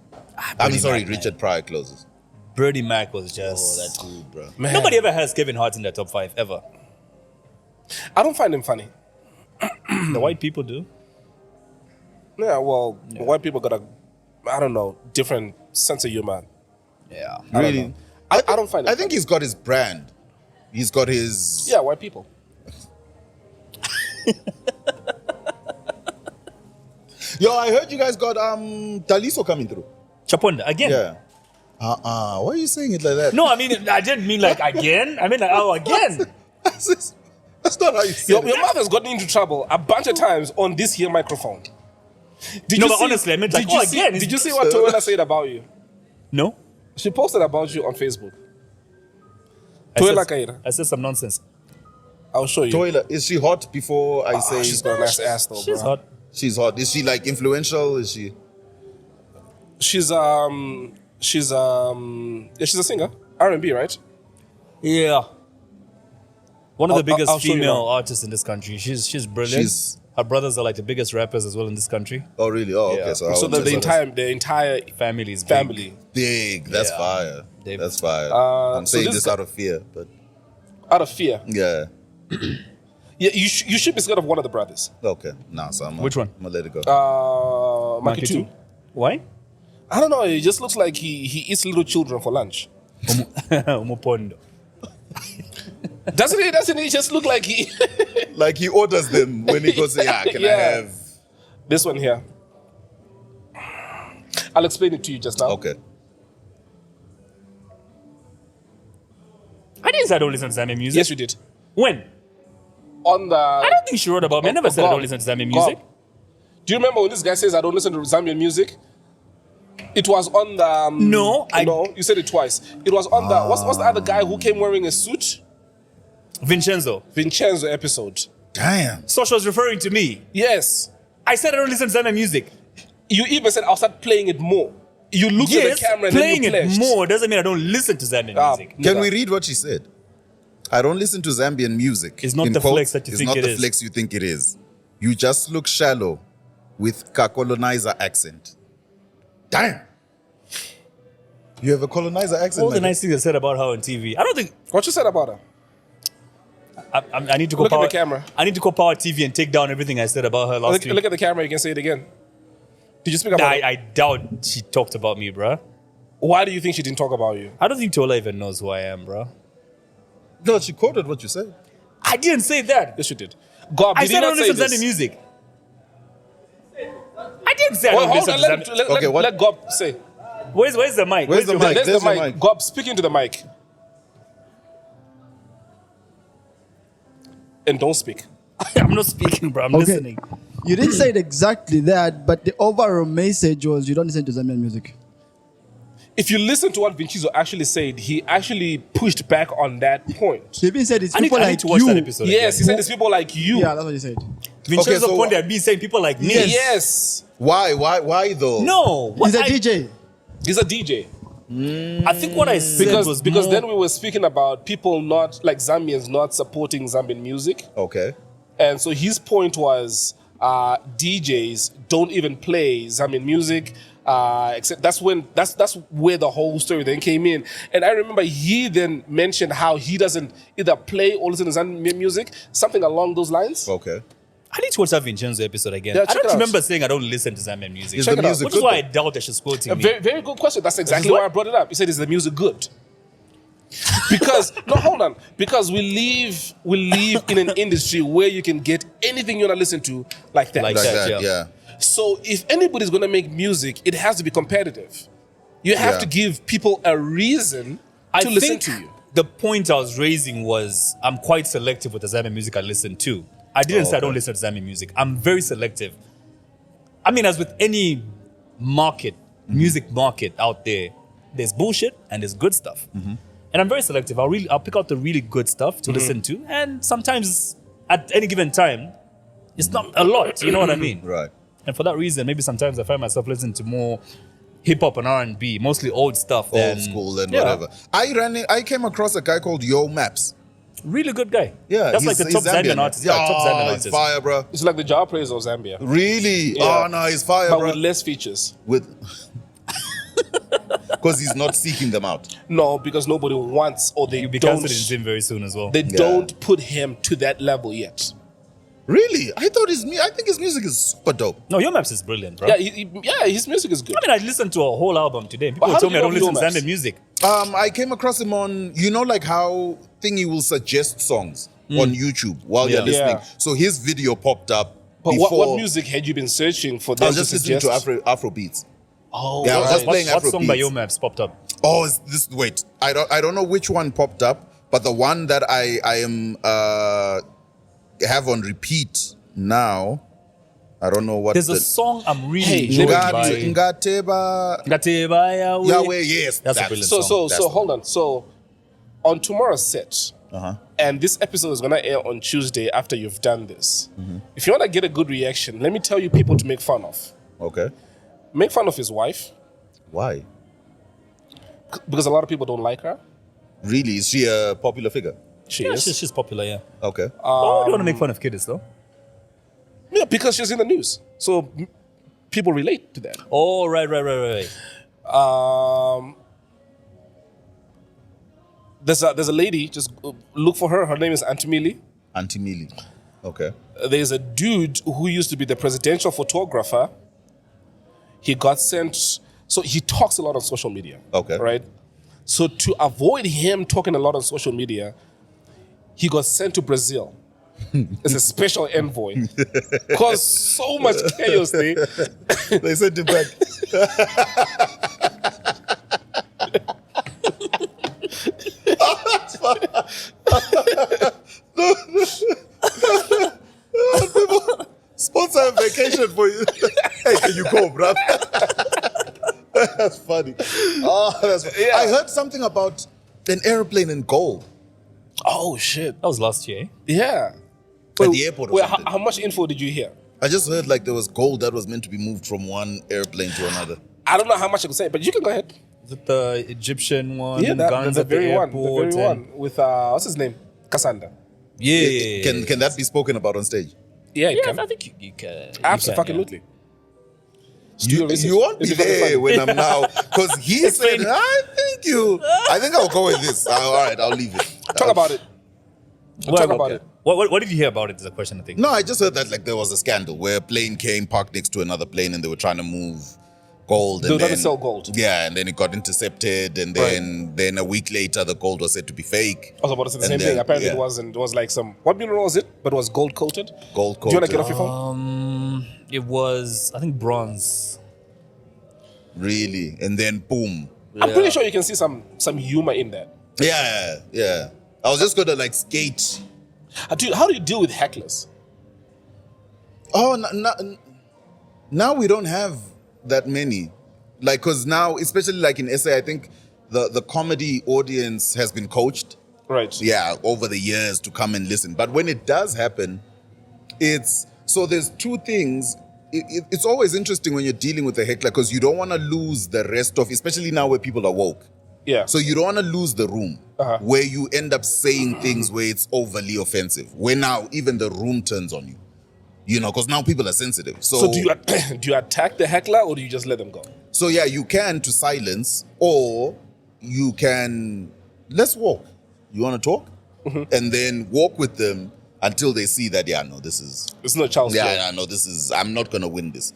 Bernie Sorry, Mac, man. Richard Pryor closes. Bernie Mac was just. Oh, that's good, bro. Man, Nobody ever has Kevin Hart in their top 5 ever. I don't find him funny. The white people do. Yeah, well, white people got I don't know, different sense of humor. Yeah. I don't Really? know. I don't find it I think he's got his brand. He's got his. Yeah, white people. Yo, I heard you guys got Daliso coming through. Chaponda again. Yeah. Why are you saying it like that? No, I mean I didn't mean like again. I mean like again. That's not how you say Your it. mouth has gotten into trouble a bunch of times on this here microphone. Did No, you but honestly, I meant like, did you oh, see, again, Did you it's- see what Toyota said about you? No. She posted about you on Facebook. I Toyota said- Kaira. I said some nonsense. I'll show you. Toilet. Is she hot before I say She's got a nice ass though, She's bro. hot. she's hot? Is she like influential? Is she? She's yeah, she's a singer. R&B, right? Yeah. One of the biggest I'll show you female now. artists in this country. She's brilliant. Her brothers are like the biggest rappers as well in this country. Oh, really? Oh, okay. Yeah. So, So the entire Family is big. family. big. That's Yeah. fire. They- That's fire. I'm so saying this this guy- out of fear, but Out of fear. yeah. Yeah, you should be scared of one of the brothers. Okay. Nah, so Which one? I'm gonna let it go. Maki 2. Why? I don't know. It just looks like he eats little children for lunch. Umupondo. Doesn't it? Doesn't it just look like he? Like he orders them when he goes, yeah, can I Yeah. have? This one here. I'll explain it to you just now. Okay. I didn't say I don't listen to Zambian music. Yes, you did. When? On the. I don't think she wrote about me. I never said I don't listen to Zambian music. Do you remember when this guy says I don't listen to Zambian music? It was on the. No, No, you said it twice. It was on the. What's the other guy who came wearing a suit? Vincenzo. episode. Damn. So she was referring to me. Yes. I said I don't listen to Zambian music. You even said I'll start playing it more. You looked at the camera and playing then you it pledged. more doesn't mean I don't listen to Zambian music. Can we read what she said? I don't listen to Zambian music. It's not In the quotes, flex that you think it It's not the is. flex you think it is. You just look shallow with a colonizer accent. Damn. You have a colonizer accent. All the my nice things I said about her on TV. I don't think What you said about her? I need to go Look at power, the camera. I need to go power TV and take down everything I said about her last week. Look at the camera. You can say it again. Did you speak about her? I doubt she talked about me, bruh. Why do you think she didn't talk about you? I don't think Tola even knows who I am, bruh. No, she quoted what you said. I didn't say that. Yes, you did. God, I did said you I not don't say listen to this? Zambian music. I didn't say I Well, don't hold listen on. to Let, Zambian. let, Okay, let, what- let Gob say. Where's the mic? Where's the your mic? There's There's the the mic. mic. Gob, speak into the mic. And don't speak. I'm not speaking, bro. I'm Okay. listening. You didn't say it exactly that, but the overall message was you don't listen to Zambian music. If you listen to what Vincizo actually said, he actually pushed back on that point. He even said it's I need people like to watch you. that episode. Yes, he again. said it's people like you. Yeah, that's what he said. Vincenzo so- pointed at me saying people like me. Yes. Why though? No. what He's a I- DJ. He's a DJ. I think what I said was Because more, then we were speaking about people not, like Zambians, not supporting Zambian music. Okay. And so his point was DJs don't even play Zambian music. Except that's where the whole story then came in. And I remember he then mentioned how he doesn't either play or listen to Zambian music, something along those lines. Okay. I need to watch that Vincenzo episode again. Yeah, I check it don't out. remember saying I don't listen to Zambian music. Is Check the it out. music Which is good? why I though? doubt that she's quoting A me. very, very good question. That's exactly what- why I brought it up. He said, "Is the music good?" Because no, hold on. Because we live in an industry where you can get anything you want to listen to like that. Like Like that, that, yeah. yeah. So if anybody's going to make music, it has to be competitive. You have Yeah. to give people a reason I to listen think to you. the point I was raising was I'm quite selective with the Zambian music I listen to. I didn't say I okay. don't listen to Zambian music. I'm very selective. I mean, as with any market, music market out there, there's bullshit and there's good stuff. And I'm very selective. I'll pick out the really good stuff to listen to. And sometimes at any given time, it's not a lot. You know what I mean? Right. And for that reason, maybe sometimes I find myself listening to more hip hop and R&B, mostly old stuff. Old than- school and Yeah. whatever. I came across a guy called Yo Maps. Really good guy. Yeah, That's like the top Zambian artist. Yeah, top Zambian he's artist. fire, bro. It's like the job praise of Zambia, Really? Yeah. Oh no, he's fire, but bro. with less features. With because he's not seeking them out. No, because nobody wants or they You'll be don't. cancelled in Zim very soon as well. They don't put him to that level yet. Really? I think his music is super dope. No, Your Maps is brilliant, bro. Yeah, his music is good. I mean, I listened to a whole album today. People But how told do me I you don't know listen to Your Maps? Zambian music. I came across him on, like how Thingy will suggest songs on YouTube while you're Yeah. listening. Yeah. So his video popped up But before. what music had you been searching for I them was to just listening suggest? to Afro beats. Oh, Yeah, I was right. just playing What Afro song by beats. Your Maps popped up? Oh, is this wait? I don't know which one popped up, but the one that I am have on repeat now. I don't know what. There's a the, song I'm really Hey, enjoying let by... Ngateba Ngateba Yahweh. Yes, That's a that- brilliant So song. so hold on. So on tomorrow's set, and this episode is gonna air on Tuesday after you've done this. If you wanna get a good reaction, let me tell you people to make fun of. Okay. Make fun of his wife Why? because a lot of people don't like her. Really? Is she a popular figure? She Yeah, is. she's popular, yeah. Okay. Why do you want to make fun of Kiddies, though? Yeah, because she's in the news, so people relate to that. Oh, right. There's a lady. Just look for her. Her name is Auntie Millie. Auntie Millie. Okay. There's a dude who used to be the presidential photographer. He got sent. So he talks a lot on social media. Okay. Right. So to avoid him talking a lot on social media, he got sent to Brazil as a special envoy. Caused so much chaos there. They sent him back. Sponsor a vacation for you. Hey, can you go, bro? That's funny. Oh, that's funny. Yeah. I heard something about an airplane in gold Oh shit. That was last year. Yeah. at the airport. Or How, something. how much info did you hear? I just heard like there was gold that was meant to be moved from one airplane to another. I don't know how much I can say, but you can go ahead. Is it the Egyptian one? Yeah, guns the at the very one. airport? The very and- one with what's his name? Cassandra. Yeah. Can that be spoken about on stage? Yeah, you Yeah, can. I think you can. Absolutely. You won't be there when I'm now, because he said, I think I'll go with this. All right, I'll leave it. Talk about it. Well, Talk about okay. it. What did you hear about it? Is a question I think. No, I just heard that like there was a scandal where a plane came parked next to another plane and they were trying to move gold. They were And trying to then, sell gold. Yeah, and then it got intercepted, and then a week later the gold was said to be fake. I was about to say the And same then, thing. Apparently yeah. it wasn't. It was like some. What mineral was it? But it was gold coated. Gold Do you want to coated. get off your phone? It was I think bronze. Really, and then boom. I'm pretty sure you can see some humor in that. Yeah. I was just gonna like skate. Dude, how do you deal with hecklers? Oh, now we don't have that many. Like, because now, especially like in SA, I think the comedy audience has been coached, Right. yeah, over the years to come and listen. But when it does happen, so there's two things. It's always interesting when you're dealing with a heckler because you don't want to lose the rest of, especially now where people are woke. Yeah. So you don't want to lose the room where you end up saying things where it's overly offensive. Where now even the room turns on you. You know, because now people are sensitive. So do you attack the heckler or do you just let them go? So yeah, you can to silence, or you can let's walk. You want to talk, and then walk with them until they see that this is It's not child's play. this is I'm not gonna win this,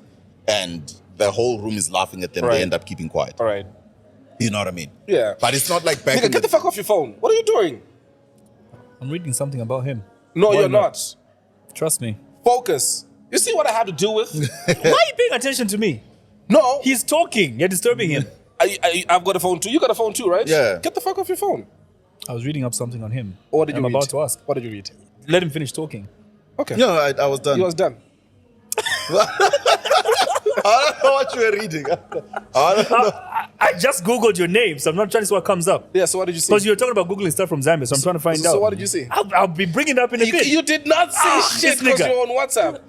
and the whole room is laughing at them. Right. They end up keeping quiet. All right. You know what I mean? Yeah. But it's not like back Nigga, in get the fuck off your phone. What are you doing? I'm reading something about him. No, Why you're not? not. Trust me. Focus. You see what I have to deal with? Why are you paying attention to me? No. He's talking. You're disturbing him. I've got a phone too. You got a phone too, right? Yeah. Get the fuck off your phone. I was reading up something on him. What did you I'm read? about to ask. What did you read? Let him finish talking. Okay. No, I was done. He was done. I don't know what you were reading. I don't know. I just Googled your name, so I'm not trying to see what comes up. Yeah, so what did you see? Because you're talking about Googling stuff from Zambia, so I'm trying to find out. So what did you see? I'll be bringing it up in a bit. You did not say shit this because nigga. you're on WhatsApp.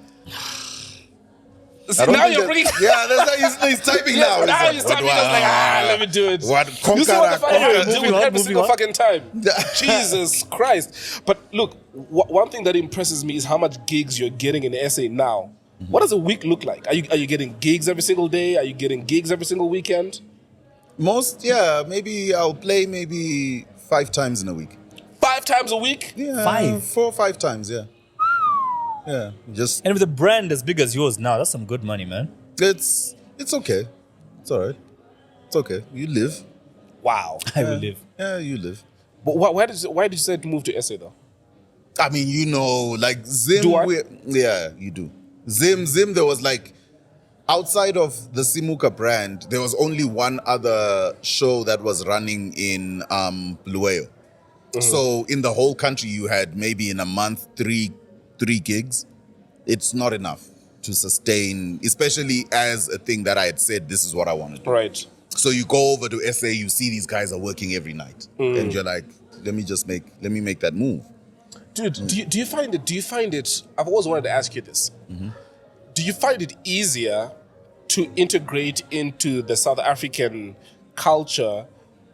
See, I don't now think you're that- bringing... Yeah, that's how he's typing Yes, now. now he's typing. It's like, let me do it. What? You see what the fuck Anyway, I do moving with on, every moving single on. fucking time. Jesus Christ. But look, one thing that impresses me is how much gigs you're getting in SA now. What does a week look like? Are you getting gigs every single day? Are you getting gigs every single weekend? Maybe I'll play maybe 5 times in a week. 5 times a week? Yeah, 5? 4 or 5 times, yeah. Yeah, just, And with a brand as big as yours now, that's some good money, man. it's okay. It's all right. It's okay. You live. Wow. I will live. Yeah, you live. But why did you decide to move to SA though? I mean, you know, like Zim. Do I? Yeah, you do. Zim, there was like, outside of the Simuka brand, there was only one other show that was running in Buluwayo. So in the whole country, you had maybe in a month, three gigs. It's not enough to sustain, especially as a thing that I had said, this is what I want to do. Right. So you go over to SA, you see these guys are working every night. And you're like, let me make that move. Dude, do you find it, I've always wanted to ask you this. Do you find it easier to integrate into the South African culture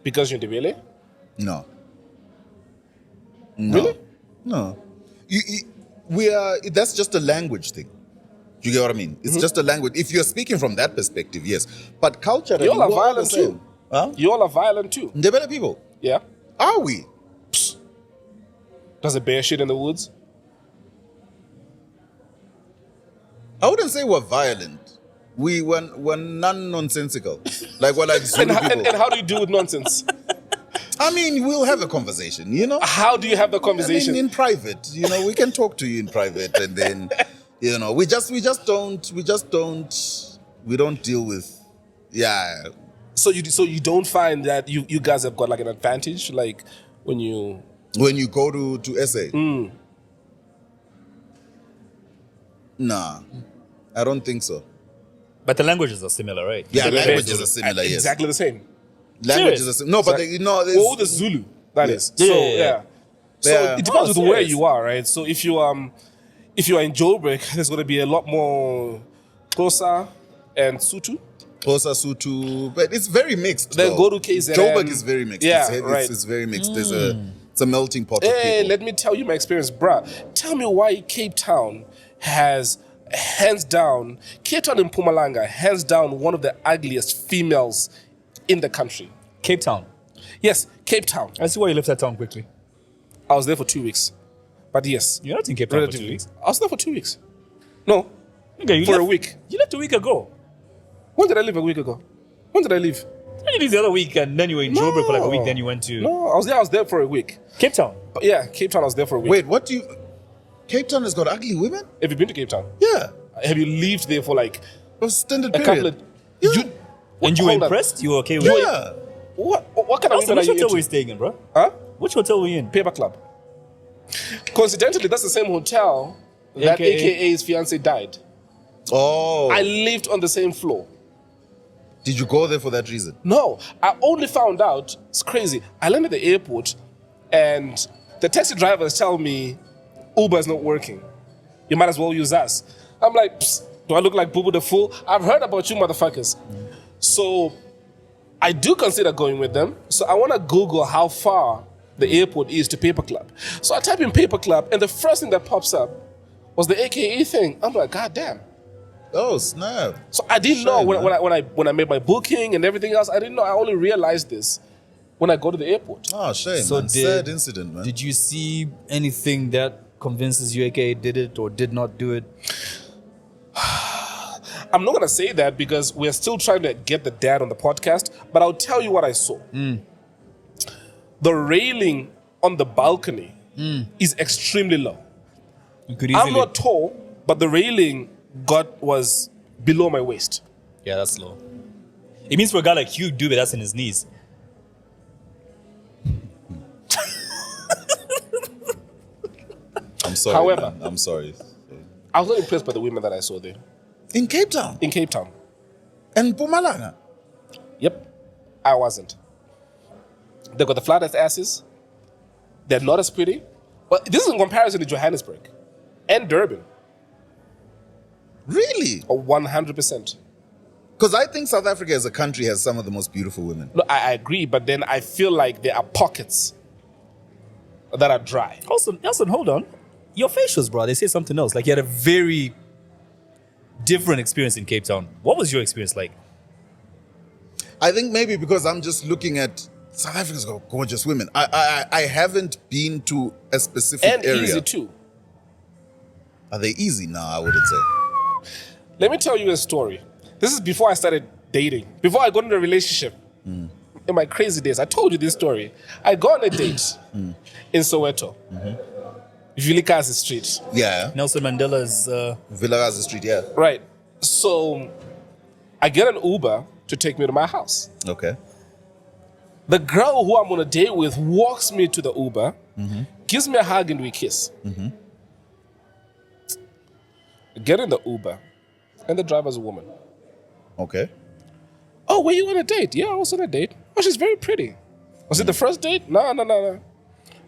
because you're Ndebele? No. Really? No. That's just a language thing. Do you get what I mean? It's just a language. If you're speaking from that perspective, yes. But culturally, You all are we're violent the same. too. Huh? You all are violent too. Ndebele people. Yeah? Are we? Does a bear shit in the woods? I wouldn't say we're violent. We're non-nonsensical. Like we're like Zulu people. And how do you deal with nonsense? I mean, we'll have a conversation, you know? How do you have the I conversation? mean, in private, you know, we can talk to you in private, and then, you know, we don't deal with, So you don't find that you guys have got like an advantage, like when you When you go to SA? Nah, I don't think so. But the languages are similar, right? Yeah, So languages they're are similar, yes. exactly the same. Languages are similar. No, but there's- Or the Zulu, that is. Yeah, So yeah, yeah. So Yeah. it depends Oh, with where serious? you are, right? So if you are in Joburg, there's going to be a lot more Xhosa and Sutu. closer to, but it's very mixed. Then though. go to KZN. Joburg is very mixed. Yeah, it's, right. It's very mixed. It's a melting pot of Hey, people. let me tell you my experience, bruh. Tell me why Cape Town has, hands down, Cape Town and Mpumalanga, hands down, one of the ugliest females in the country. Cape Town. Yes, Cape Town. I see why you left that town quickly. I was there for 2 weeks. But yes, You're not in Cape Town for 2 relatively. weeks. I was there for 2 weeks. No, Okay, you for left, a week. You left a week ago. When did I leave a week ago? When did I leave? You leave the other week and then you were in Joburg for like a week, then you went to No, I was there for a week. Cape Town. But yeah, Cape Town, I was there for a week. Wait, what do you? Cape Town has got ugly women? Have you been to Cape Town? Yeah, Have you lived there for like a extended a period. couple of... Yeah. You, And you were hold on. impressed? You were okay with Yeah. What kind of Austin, women are which you hotel were you into? staying in, bro? Huh? Which hotel were you in? Paper Club. Coincidentally, that's the same hotel that AKA? AKA's fiance died. Oh, I lived on the same floor. did you go there for that reason? No, I only found out, it's crazy. I landed at the airport and the taxi drivers tell me Uber is not working. You might as well use us. I'm like, psst, do I look like Boo Boo the Fool? I've heard about you motherfuckers. So I do consider going with them. So I want to Google how far the airport is to Paper Club. So I type in Paper Club and the first thing that pops up was the AKA thing. I'm like, God damn. Oh snap! So I didn't know Shame, when I made my booking and everything else. I didn't know. I only realized this when I go to the airport. Oh shame! So man. Sad incident, man. Did you see anything that convinces you AKA did it or did not do it? I'm not gonna say that because we're still trying to get the dad on the podcast. But I'll tell you what I saw. The railing on the balcony is extremely low. You could easily. I'm not tall, but the railing was below my waist. Yeah, that's low. It means for a guy like you, Dube, that's in his knees. I'm sorry. However- man. I'm sorry. I was not impressed by the women that I saw there In Cape Town in Cape Town. and Mpumalanga. Yep, I wasn't. They got the flattest asses. They're not as pretty. But this is in comparison to Johannesburg and Durban. Really? 100%. Because I think South Africa as a country has some of the most beautiful women. No, I agree, but then I feel like there are pockets that are dry. Nelson, hold on. Your facials, bro, they say something else. Like you had a very different experience in Cape Town. What was your experience like? I think maybe because I'm just looking at South Africa's got gorgeous women. I haven't been to a specific And area. easy too. Are they easy? No, I wouldn't say. Let me tell you a story. This is before I started dating, before I got into a relationship. In my crazy days, I told you this story. I got on a date in Soweto, Vilikazi Street. Yeah, Nelson Mandela's. Vilakazi Street. Yeah. Right. So I get an Uber to take me to my house. Okay. The girl who I'm on a date with walks me to the Uber, gives me a hug, and we kiss. Get in the Uber, and the driver's a woman. Okay. Oh, were you on a date? Yeah, I was on a date. Oh, she's very pretty. Was it the first date? No.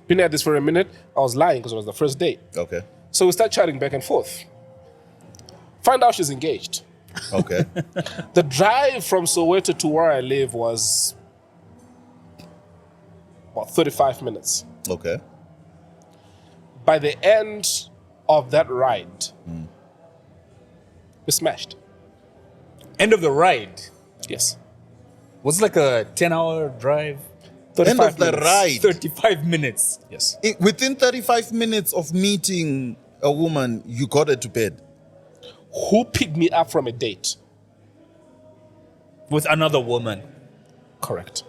Been at this for a minute. I was lying because it was the first date. Okay. So we start chatting back and forth. Find out she's engaged. Okay. The drive from Soweto to where I live was about 35 minutes. Okay. By the end of that ride, we smashed. End of the ride. Yes. Was it like a 10-hour drive? 35 End of the minutes. ride. 35 minutes. Yes. Within 35 minutes of meeting a woman, you got her to bed. Who picked me up from a date? With another woman. Correct.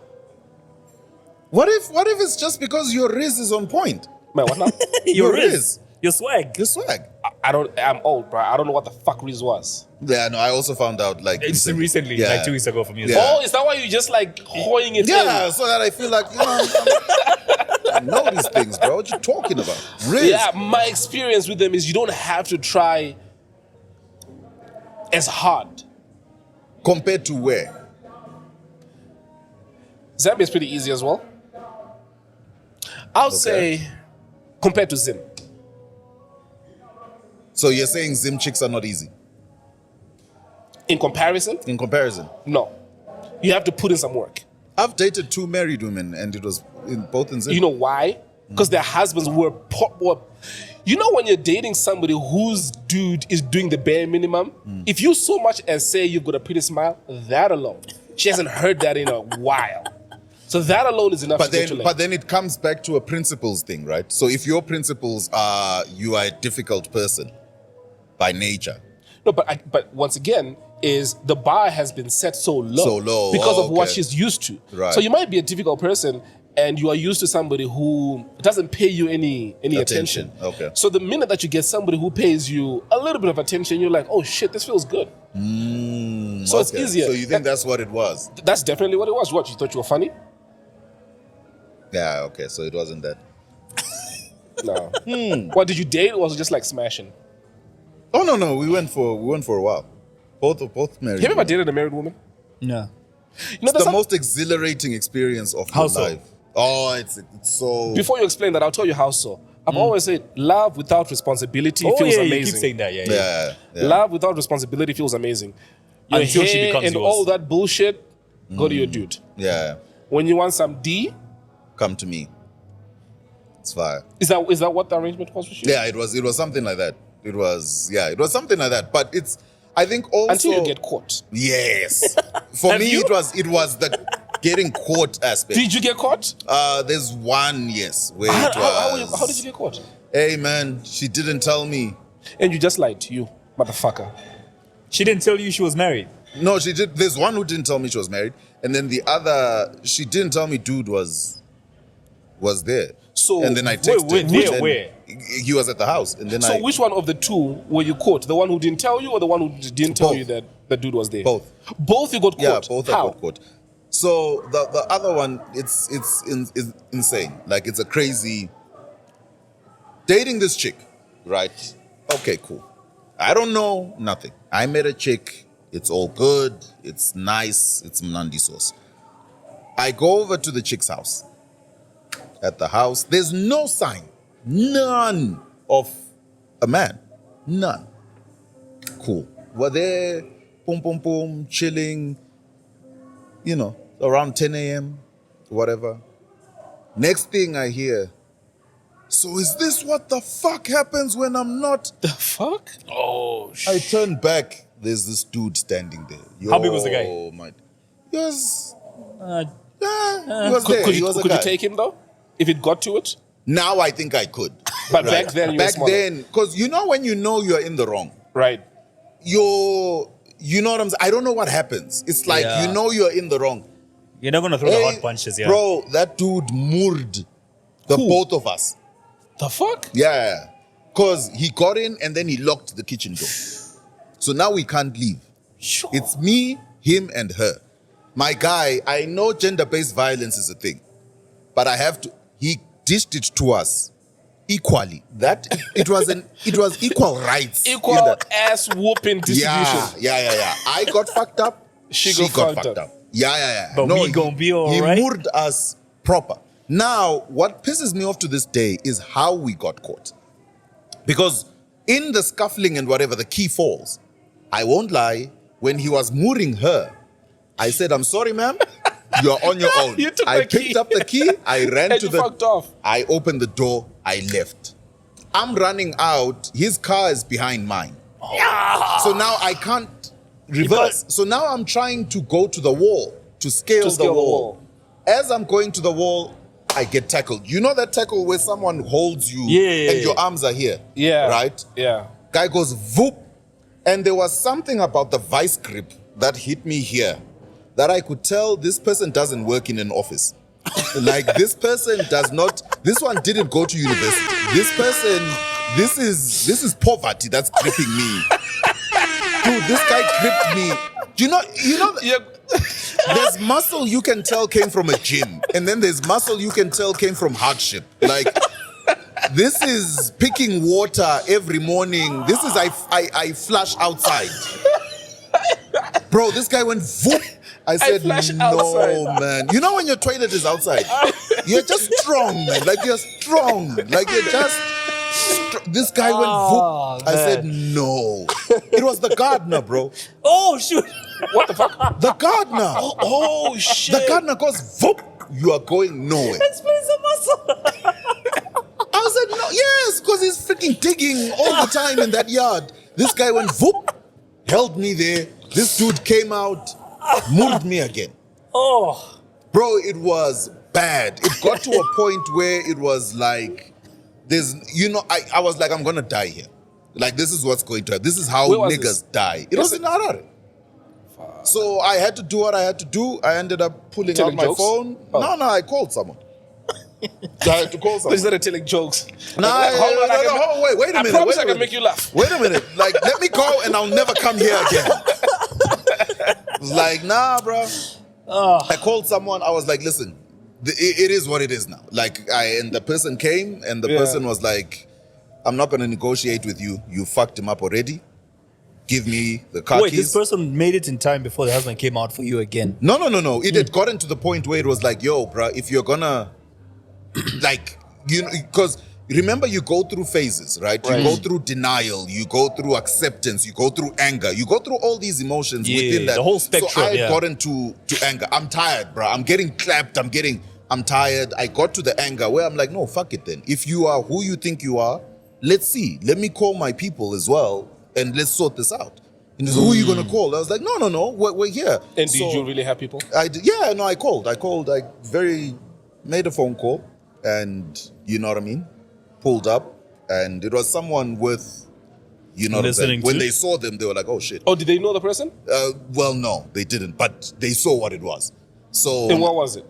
What if it's just because your riz is on point? Man, what now? Your Riz. Riz. Your swag. Your swag. I'm old, bro. I don't know what the fuck Riz was. Yeah, no, I also found out like It's recently, Yeah. like 2 weeks ago from you. Yeah. Oh, is that why you just like hoing it in? Yeah, so that I feel like, know these things, bro. What you talking about? Risk. Yeah, my experience with them is you don't have to try as hard. Compared to where? Zambia is pretty easy as well. I'll say compared to Zim. So you're saying Zim chicks are not easy? In comparison, In comparison? no. You have to put in some work. I've dated 2 married women and it was both in Zim. You know why? Because their husbands were you know when you're dating somebody whose dude is doing the bare minimum, if you so much as say you've got a pretty smile, that alone, she hasn't heard that in a while. So that alone is enough to get you laid. But then it comes back to a principles thing, right? So if your principles are you are a difficult person by nature. No, but once again, is the bar has been set so low, because of what she's used to. Right. So you might be a difficult person and you are used to somebody who doesn't pay you any attention. Okay. So the minute that you get somebody who pays you a little bit of attention, you're like, oh shit, this feels good. So it's easier. So you think that's what it was? That's definitely what it was. What, you thought you were funny? Yeah, okay. So it wasn't that. No. What, did you date or was it just like smashing? Oh no, we went for a while. Both married. Have you ever women. dated a married woman? No. You know, It's the most exhilarating experience of How your so? life. Oh, it's so. Before you explain that, I'll tell you how so. I've always said love without responsibility Oh, feels yeah, amazing. you keep saying that. Yeah. Yeah. Love without responsibility feels amazing. Your Until she hair becomes and yours. all that bullshit, go to your dude. Yeah. When you want some D, Come to me. It's fire. is that what the arrangement was for you? Yeah, it was something like that. It was something like that. But it's, I think also Until you get caught. Yes. For Have me, you? it was the getting caught aspect. Did you get caught? There's one, yes, where How, it how, was. how did you get caught? Hey man, she didn't tell me. And you just lied to you, motherfucker. She didn't tell you she was married. No, she did. There's one who didn't tell me she was married, and then the other, she didn't tell me dude was there. So, and then I texted wait, him. and where? He was at the house, and then So which one of the two were you caught? The one who didn't tell you or the one who didn't tell Both. you that the dude was there? Both. Both you got caught? Yeah, both How? I got caught. So the other one, it's insane. Like it's a crazy. Dating this chick, right? Okay, cool. I don't know nothing. I met a chick. It's all good. It's nice. It's Mnandi sauce. I go over to the chick's house. At the house, there's no sign, none of a man, none. Cool. We're there, boom, chilling. You know, around 10 a.m., whatever. Next thing I hear, so is this what the fuck happens when I'm not? The fuck? Oh, shit. I turn back, there's this dude standing there. Yo, How big was the guy? My, he was, Uh, he was there. Could, He you, was a could you guy. take him though? If it got to it? Now I think I could. But back then you were back smaller. then, because you know when you know you're in the wrong, Right. you know what I'm saying? I don't know what happens. It's like Yeah. you know you're in the wrong. you're not gonna throw the Hey, hot punches, yeah. Bro, that dude murdered the Who? both of us. The fuck? Yeah. Because he got in and then he locked the kitchen door. So now we can't leave. Sure. It's me, him, and her. My guy, I know gender-based violence is a thing, but I have to. He dished it to us equally. That it was equal rights. Equal in the- ass whooping distribution. Yeah. I got fucked up. She She got got fucked fucked up. up. Yeah. But we gonna be all he right? murdered us proper. Now, what pisses me off to this day is how we got caught. Because in the scuffling and whatever, the key falls. I won't lie. When he was mooring her, I said, "I'm sorry, ma'am. You're on your own." You took I the key. picked up the key. I ran And to you the. fucked off. I opened the door. I left. I'm running out. His car is behind mine. So now I can't reverse. So now I'm trying to go to the wall to scale, the wall. As I'm going to the wall, I get tackled. You know that tackle where someone holds you Yeah. and your arms are here? Yeah. Right? Yeah. Guy goes whoop. And there was something about the vice grip that hit me here that I could tell this person doesn't work in an office. Like this person does not, this one didn't go to university. This person, this is poverty that's gripping me. Dude, this guy gripped me. You know, Yeah. there's muscle you can tell came from a gym, and then there's muscle you can tell came from hardship. Like, this is picking water every morning. This is I flush outside. Bro, this guy went whoop. I said, flush no, outside. man. You know when your toilet is outside? You're just strong, man. Like, you're strong. Like, you're just... This guy went whoop. I said, no. It was the gardener, bro. Oh, shoot. What the fuck? The gardener. Oh shit. The gardener goes, whoop. You are going nowhere. Explain some muscle. I said, no, yes, because he's freaking digging all the time in that yard. This guy went whoop, held me there. This dude came out, moved me again. Oh. Bro, it was bad. It got to a point where it was like, I was like, I'm going to die here. Like, this is what's going to happen. This is how Where was niggas this? die. It was in Harare. So I had to do what I had to do. I ended up pulling Telling out my jokes? phone. Oh. No, I called someone. So I had to call someone. Instead of telling jokes. Nah, wait a minute. I promise wait a I can minute. make you laugh. Wait a minute. Like, let me go and I'll never come here again. It's like, nah, bro. I called someone. I was like, listen, it is what it is now. Like, and the person came and the person was like, I'm not going to negotiate with you. You fucked him up already. Give me the car Wait, keys. this person made it in time before the husband came out for you again. No. It had gotten to the point where it was like, yo, bro, if you're gonna, like, you know, because remember you go through phases, right? You go through denial, you go through acceptance, you go through anger, you go through all these emotions within that. The whole spectrum. So I had gotten to anger. I'm tired, bro. I'm getting clapped. I'm tired. I got to the anger where I'm like, no, fuck it then. If you are who you think you are, let's see. Let me call my people as well. And let's sort this out. And he said, who are you going to call? I was like, no, we're here. And So did you really have people? I did, yeah, no, I called. I made a phone call and, you know what I mean? Pulled up and it was someone with, you know what I'm saying? Listening When to? they saw them, they were like, oh shit. Oh, did they know the person? Well, no, they didn't, but they saw what it was. So, And what was it?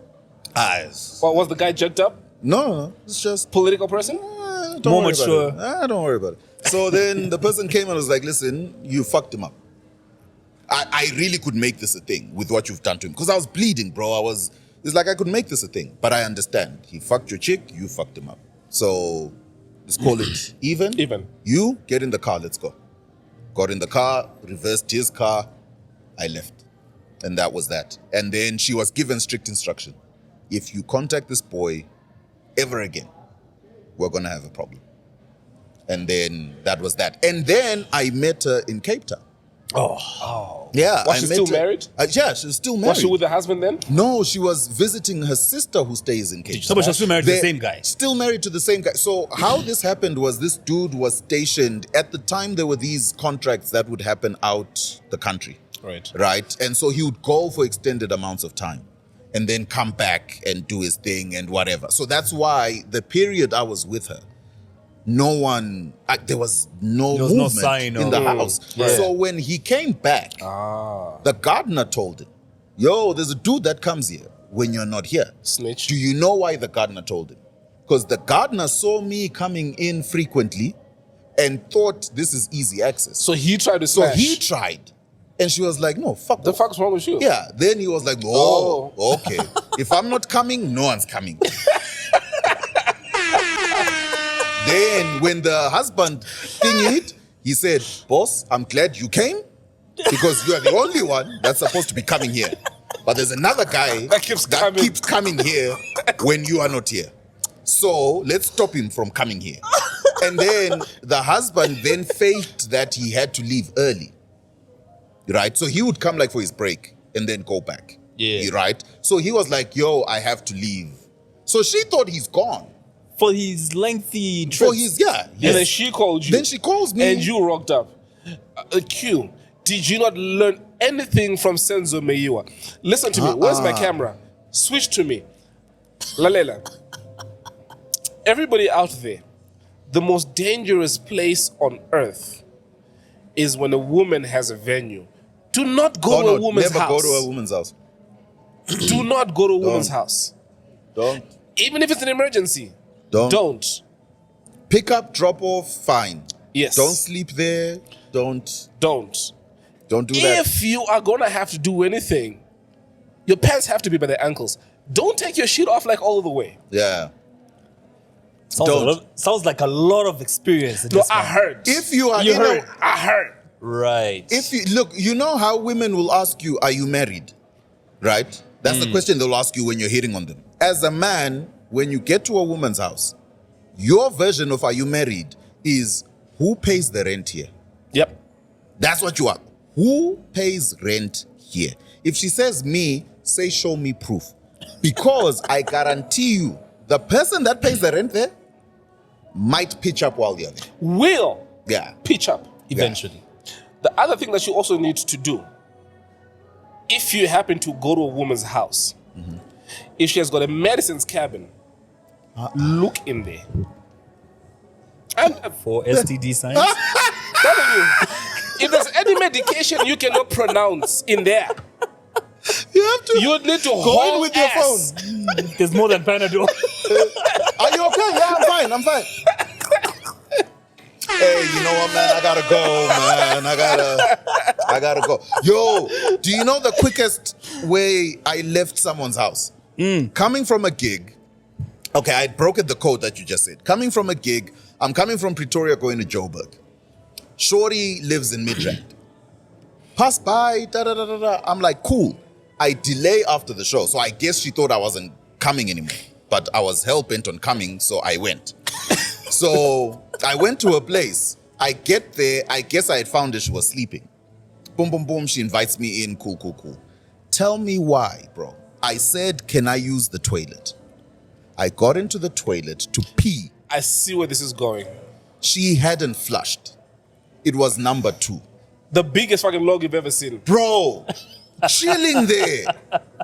Well, Was the guy jacked up? no, it's just Political person? don't More worry about mature. it. Don't worry about it. So then the person came and was like, listen, you fucked him up. I really could make this a thing with what you've done to him. Because I was bleeding, bro. It's like I could make this a thing. But I understand. He fucked your chick, you fucked him up. So let's call it even. Even. You get in the car, let's go. Got in the car, reversed his car, I left. And that was that. And then she was given strict instruction. If you contact this boy ever again, we're going to have a problem. And then that was that. And then I met her in Cape Town. Oh. Yeah. Was she still married? Yeah, she was still married. Was she with the husband then? No, she was visiting her sister who stays in Cape Town. So but she's still married to the They're same guy. Still married to the same guy. So how this happened was this dude was stationed. At the time, there were these contracts that would happen out the country. Right? And so he would go for extended amounts of time and then come back and do his thing and whatever. So that's why the period I was with her, there was no There was no movement sign in of- the house. Yeah. So when he came back, the gardener told him, yo, there's a dude that comes here when you're not here. Snitch. Do you know why the gardener told him? Because the gardener saw me coming in frequently and thought this is easy access. So he tried to So smash. he tried. And she was like, no, fuck The off. fuck's wrong with you? Yeah. Then he was like, oh, okay. If I'm not coming, no one's coming. Then when the husband thingied, he said, boss, I'm glad you came because you are the only one that's supposed to be coming here. But there's another guy That keeps coming. here when you are not here. So let's stop him from coming here. And then the husband then faked that he had to leave early. Right? So he would come like for his break and then go back. Yeah. Right? So he was like, yo, I have to leave. So she thought he's gone. For his lengthy trip. So he's, yeah. And then she called you. Then she calls me. And you rocked up. Q, did you not learn anything from Senzo Meiwa? Listen to me. Where's my camera? Switch to me. Lalela. Everybody out there, the most dangerous place on earth is when a woman has a venue. Do not go to a woman's never house. go to a woman's house. Do not go to a woman's house. Don't. Even if it's an emergency. Don't. Don't. Pick up, drop off, fine. Yes. Don't sleep there. Don't Don't. do that. If you are going to have to do anything, Your pants have to be by the ankles. Don't take your shit off like all the way. Yeah. Sounds like a lot of experience. No, I heard. If you are You in heard. I heard. Right. if you look, you know how women will ask you, "Are you married?" Right? That's the question they'll ask you when you're hitting on them. As a man, when you get to a woman's house, your version of "Are you married?" is who pays the rent here. Yep. That's what you are. Who pays rent here? If she says me, say show me proof. Because I guarantee you, the person that pays the rent there might pitch up while you're there. Will Yeah. pitch up. Eventually. The other thing that you also need to do, if you happen to go to a woman's house, if she has got a medicine's cabin, look in there. I'm For STD signs. telling you, if there's any medication you cannot pronounce in there, You have to you would need to go in hold with your ass. phone. There's more than Panadol. Are you okay? Yeah, I'm fine. Hey, you know what, man? I gotta go, man. I gotta go. Yo, do you know the quickest way I left someone's house? Coming from a gig. Okay, I broken the code that you just said. Coming from a gig, I'm coming from Pretoria going to Joburg. Shorty lives in Midrand. Pass by, da-da-da-da-da. I'm like, cool. I delay after the show, so I guess she thought I wasn't coming anymore. But I was hell-bent on coming, so I went. So I went to a place. I get there, I guess I had found her, she was sleeping. Boom, boom, boom, she invites me in, cool. Tell me why, bro. I said, can I use the toilet? I got into the toilet to pee. I see where this is going. She hadn't flushed. It was number 2. The biggest fucking log you've ever seen. Bro, chilling there.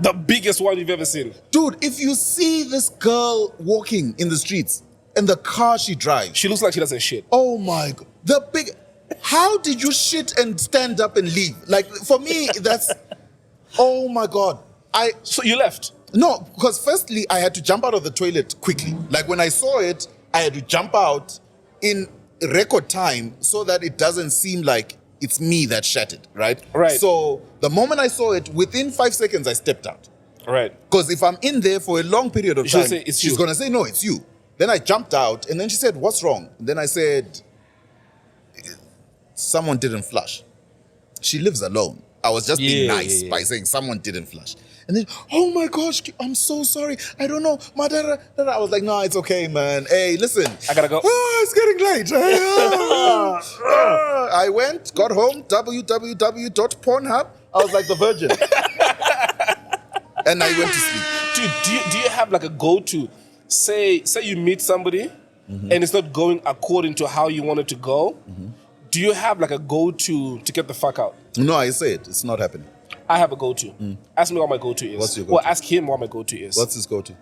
The biggest one you've ever seen. Dude, if you see this girl walking in the streets and the car she drives, She looks like she doesn't shit. oh my God, how did you shit and stand up and leave? Like, for me, that's, oh my God. So you left. No, because firstly, I had to jump out of the toilet quickly. Like, when I saw it, I had to jump out in record time so that it doesn't seem like it's me that shat it, right? Right. So the moment I saw it, within 5 seconds, I stepped out. Right. Because if I'm in there for a long period of She'll time, say, "It's she's you." going to say, no, it's you. Then I jumped out, and then she said, what's wrong? And then I said, someone didn't flush. She lives alone. I was just being nice by saying someone didn't flush. And then, oh my gosh, I'm so sorry. I don't know. I was like, no, it's okay, man. Hey, listen. I gotta go. Oh, it's getting late. I went, got home, www.pornhub. I was like the virgin. And I went to sleep. Dude, do you have like a go-to? Say you meet somebody and it's not going according to how you want it to go. Do you have like a go-to to get the fuck out? No, I said it's not happening. I have a go-to. Ask me what my go-to is. What's your go-to? Or ask him what my go-to is. What's his go-to?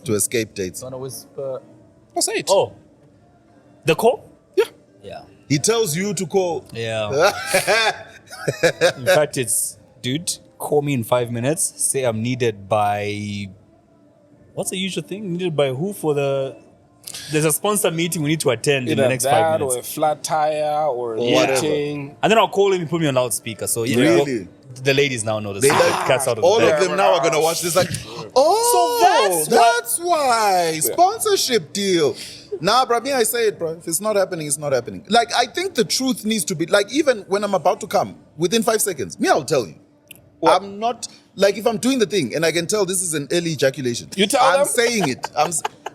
To escape dates. Wanna whisper? I'll say it. Oh. The call? Yeah. Yeah. He tells you to call. Yeah. In fact, it's, dude, call me in 5 minutes. Say I'm needed by, what's the usual thing? Needed by who for there's a sponsor meeting we need to attend in the Either next that 5 minutes. or a flat tire or a whatever. meeting. And then I'll call him and put me on loudspeaker. So you Really? know, the ladies now know this. They The like- cat's out of All the bag. of them now are going to watch this like, oh, So that's why. Sponsorship deal. Nah, bro, me, I say it, bro. If it's not happening, it's not happening. Like, I think the truth needs to be, like, even when I'm about to come, within 5 seconds, me, I'll tell you. I'm not, like, if I'm doing the thing and I can tell this is an early ejaculation. You tell I'm them? saying it.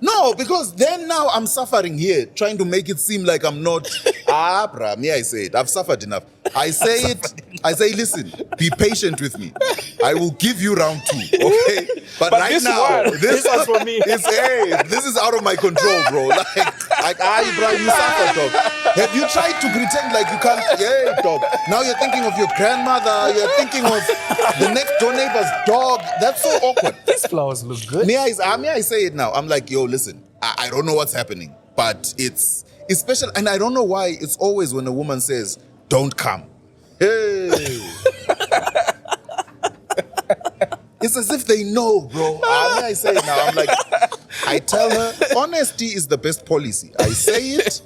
No, because then now I'm suffering here, trying to make it seem like I'm not. Bruh, me, I say it. I've suffered enough. I say it. I say, listen, be patient with me. I will give you round 2, okay? But right this now, one- This one's for me. this is out of my control, bro. Like, bro, you suffer, dog. Have you tried to pretend like you can't? Yeah, dog. Now you're thinking of your grandmother. You're thinking of the next door neighbor's dog. That's so awkward. These flowers look good. May I say it now? I'm like, yo, listen, I don't know what's happening, but it's special. And I don't know why it's always when a woman says, don't come. Hey. It's as if they know, bro. May I say it now? I'm like, I tell her, honesty is the best policy. I say it,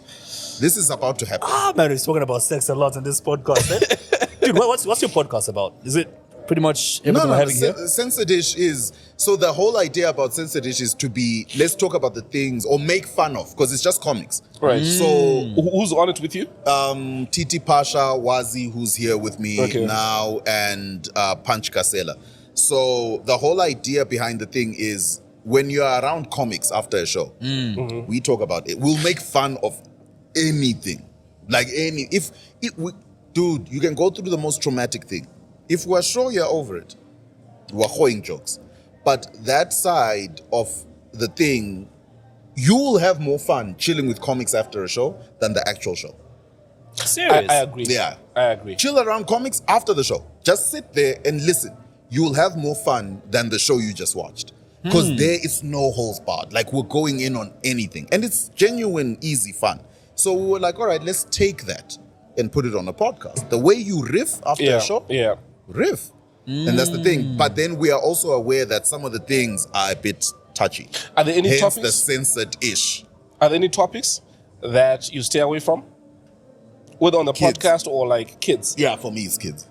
this is about to happen. Man, he's talking about sex a lot in this podcast. Eh? Dude, what's your podcast about? Is it pretty much everything we're having here? Censor Dish is, so the whole idea about Censor Dish is to be, let's talk about the things or make fun of, because it's just comics. Right. So Who's on it with you? Titi Pasha, Wazi, who's here with me now, and Punch Kasela. So the whole idea behind the thing is when you're around comics after a show, we talk about it. We'll make fun of anything. Like dude, you can go through the most traumatic thing. If we're sure you're over it, we're hoing jokes. But that side of the thing, you will have more fun chilling with comics after a show than the actual show. Serious? I agree. Yeah. I agree. Chill around comics after the show. Just sit there and listen. You'll have more fun than the show you just watched. Because there is no holds barred. Like, we're going in on anything. And it's genuine, easy fun. So we were like, all right, let's take that and put it on a podcast. The way you riff after a show, riff. And that's the thing. But then we are also aware that some of the things are a bit touchy. Are there any Hence topics? the censored-ish. Are there any topics that you stay away from? Whether on the Kids. podcast or like kids? Yeah, for me, it's kids.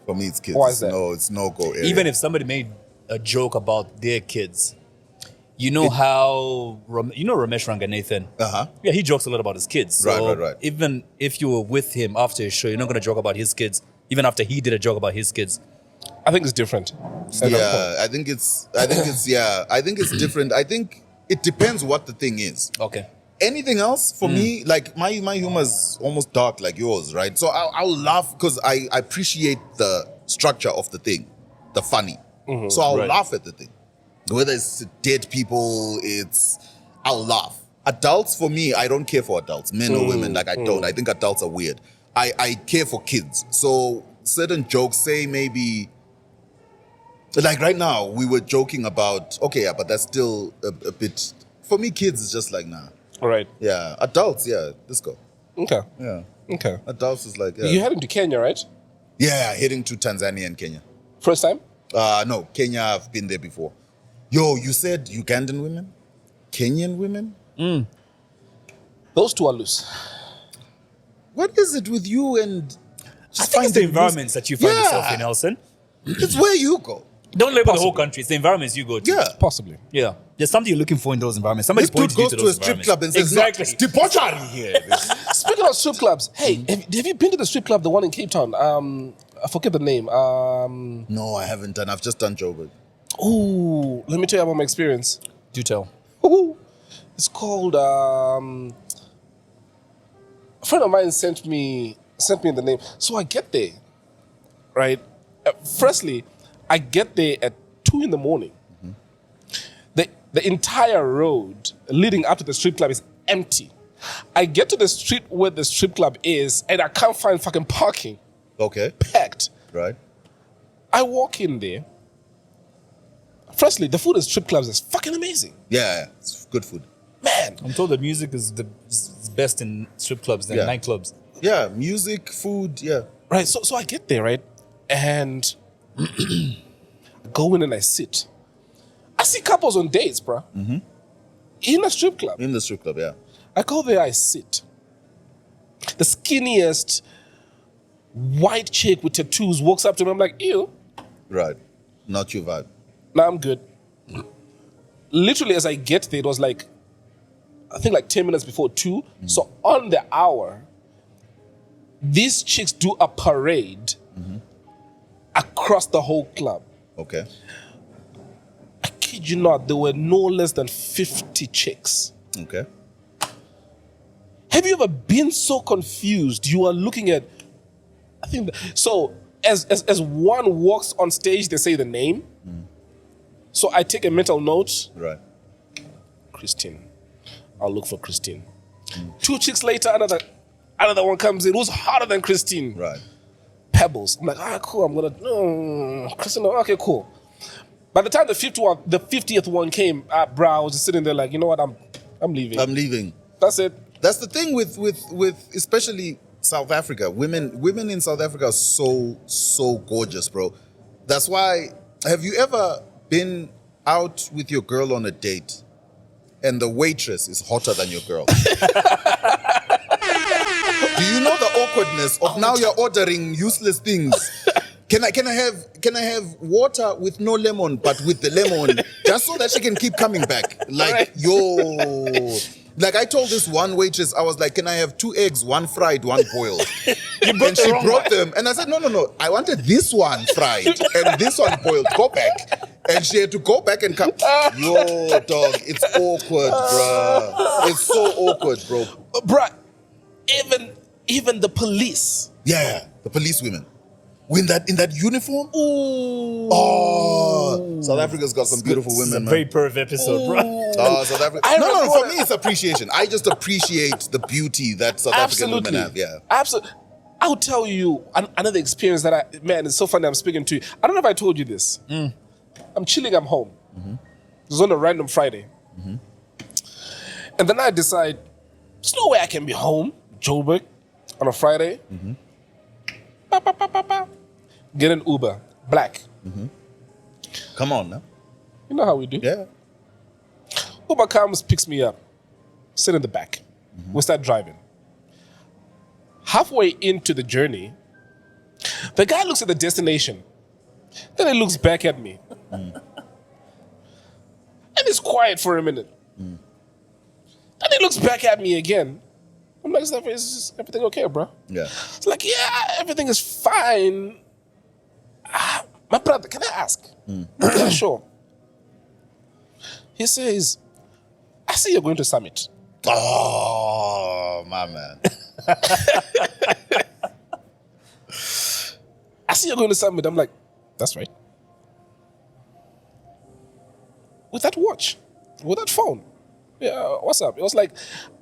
For me, it's kids. Why is that? No, it's no-go area. Even if somebody made a joke about their kids, you know Ramesh Ranganathan? Uh-huh. Yeah, he jokes a lot about his kids. So Right. even if you were with him after a show, you're not going to joke about his kids, even after he did a joke about his kids. I think it's different. Yeah, I think it's different. I think it depends what the thing is. Okay. Anything else for me, like my humor is almost dark like yours, right? So I'll laugh because I appreciate the structure of the thing, the funny. So I'll laugh at the thing. Whether it's dead people, I'll laugh. Adults, for me, I don't care for adults, men or women. Like, I don't. I think adults are weird. I care for kids. So certain jokes, say maybe, like right now, we were joking about, okay, yeah, but that's still a bit, for me, kids is just like, nah. Right. Yeah, adults, yeah, let's go. Okay. Yeah. Okay. Adults is like, yeah. You're heading to Kenya, right? Yeah, heading to Tanzania and Kenya. First time? No, Kenya, I've been there before. Yo, you said Ugandan women? Kenyan women? Those two are loose. What is it with you and I think it's the environments that you find yourself in, Nelson. It's where you go. Don't label the whole country. It's the environments you go to. Yeah. Possibly. Yeah. There's something you're looking for in those environments. Somebody's This dude pointing you goes to to a those strip environments. club and says, exactly. "It's debauchery here." Speaking of strip clubs, hey, have you been to the strip club, the one in Cape Town? I forget the name. No, I haven't done. I've just done Joburg. Ooh, let me tell you about my experience. Do tell. Ooh, it's called. A friend of mine sent me the name. So I get there, right? Firstly, I get there at 2 a.m. The entire road leading up to the strip club is empty. I get to the street where the strip club is, and I can't find fucking parking. Okay. Packed. Right. I walk in there. Firstly, the food at strip clubs is fucking amazing. Yeah, it's good food. Man. I'm told that music is the best in strip clubs than nightclubs. Yeah, music, food, yeah. Right, so I get there, right? And I go in and I sit. I see couples on dates, bro. In a strip club. In the strip club, yeah. I go there, I sit. The skinniest white chick with tattoos walks up to me. I'm like, ew. Right. Not your vibe. Nah, I'm good. Literally, as I get there, it was like, I think like 10 minutes before 2. So on the hour, these chicks do a parade across the whole club. Okay. I kid you not, there were no less than 50 chicks. Okay. Have you ever been so confused? You are looking at, I think, so as one walks on stage, they say the name. So I take a mental note. Right. Christine. I'll look for Christine. 2 chicks later, another one comes in who's harder than Christine. Right. Pebbles. I'm like, cool. I'm gonna Christine. Okay, cool. By the time the 50th one came, bro, I was just sitting there like, you know what? I'm leaving. I'm leaving. That's it. That's the thing with especially South Africa. Women in South Africa are so gorgeous, bro. That's why. Have you ever been out with your girl on a date and the waitress is hotter than your girl? Do you know the awkwardness of now you're ordering useless things Can I have water with no lemon, but with the lemon, just so that she can keep coming back? Like, Right. yo. Like, I told this one waitress, I was like, can I have 2 eggs, 1 fried, 1 boiled? And she brought them, and I said, no. I wanted this one fried and this one boiled. Go back. And she had to go back and come. Yo, dog, it's awkward, bruh. It's so awkward, bro. Bruh, even the police. Yeah, the police women. In that uniform? Ooh. Oh, South Africa's got some beautiful This is a women, very man. perv episode, bro. Oh, South Africa. I No, remember for when- me it's appreciation. I just appreciate the beauty that South African women have. Yeah. Absolutely. I'll tell you another experience that man, it's so funny I'm speaking to you. I don't know if I told you this. I'm chilling, I'm home. It was on a random Friday. And then I decide, there's no way I can be home, Joburg, on a Friday. Ba, ba, ba, ba, ba. Get an Uber, black. Come on now. You know how we do. Yeah. Uber comes, picks me up, sit in the back. We start driving. Halfway into the journey, the guy looks at the destination. Then he looks back at me. And he's quiet for a minute. Then he looks back at me again. I'm like, is everything okay, bro? Yeah. It's like, yeah, everything is fine. My brother, can I ask? Yeah, sure. He says, I see you're going to Summit. Oh, my man. I see you're going to Summit. I'm like, that's right. With that watch, with that phone. Yeah, what's up? It was like,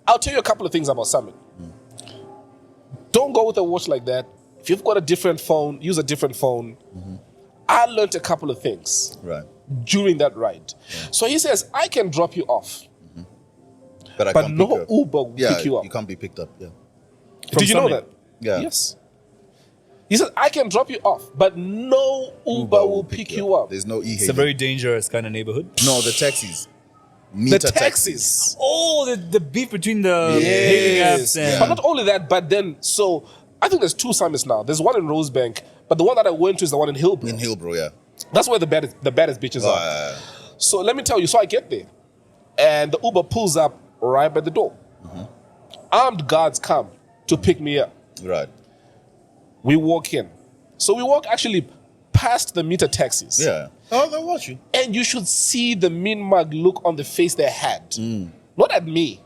I'll tell you a couple of things about Summit. Don't go with a watch like that. If you've got a different phone, use a different phone. I learned a couple of things Right. during that ride. So he says, I can drop you off, But I but can't no pick you up. Uber will Yeah, pick you up. you can't be picked up. Yeah. Did you know Summit? that? Yeah. Yes. He said, I can drop you off, but no Uber will pick you up. There's no It's a very dangerous kind of neighborhood. No, the taxis. The Meter taxis. Oh, the beef between the hailing apps and... But not only that, but then, so I think there's 2 summits now. There's one in Rosebank, but the one that I went to is the one in Hillbrook. In Hillbrow, yeah. That's where the baddest bitches are. So let me tell you, so I get there, and the Uber pulls up right by the door. Armed guards come to pick me up. Right. We walk in. So we walk actually past the meter taxis. Yeah. Oh, they'll watch you. And you should see the mean mug look on the face they had. Not at me,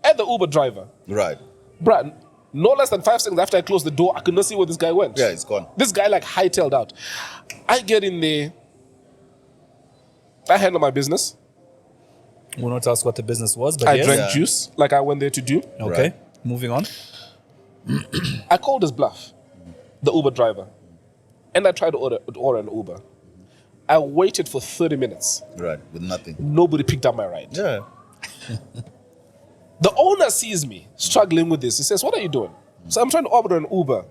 at the Uber driver. Right. Bruh, no less than 5 seconds after I closed the door, I could not see where this guy went. Yeah, it's gone. This guy like hightailed out. I get in there. I handle my business. We'll not ask what the business was, but I yes. drank Yeah. juice like I went there to do. Okay, Right. moving on. I called his bluff, the Uber driver, and I tried to order an Uber. I waited for 30 minutes. Right. With nothing. Nobody picked up my ride. Yeah. The owner sees me struggling with this. He says, what are you doing? So I'm trying to order an Uber.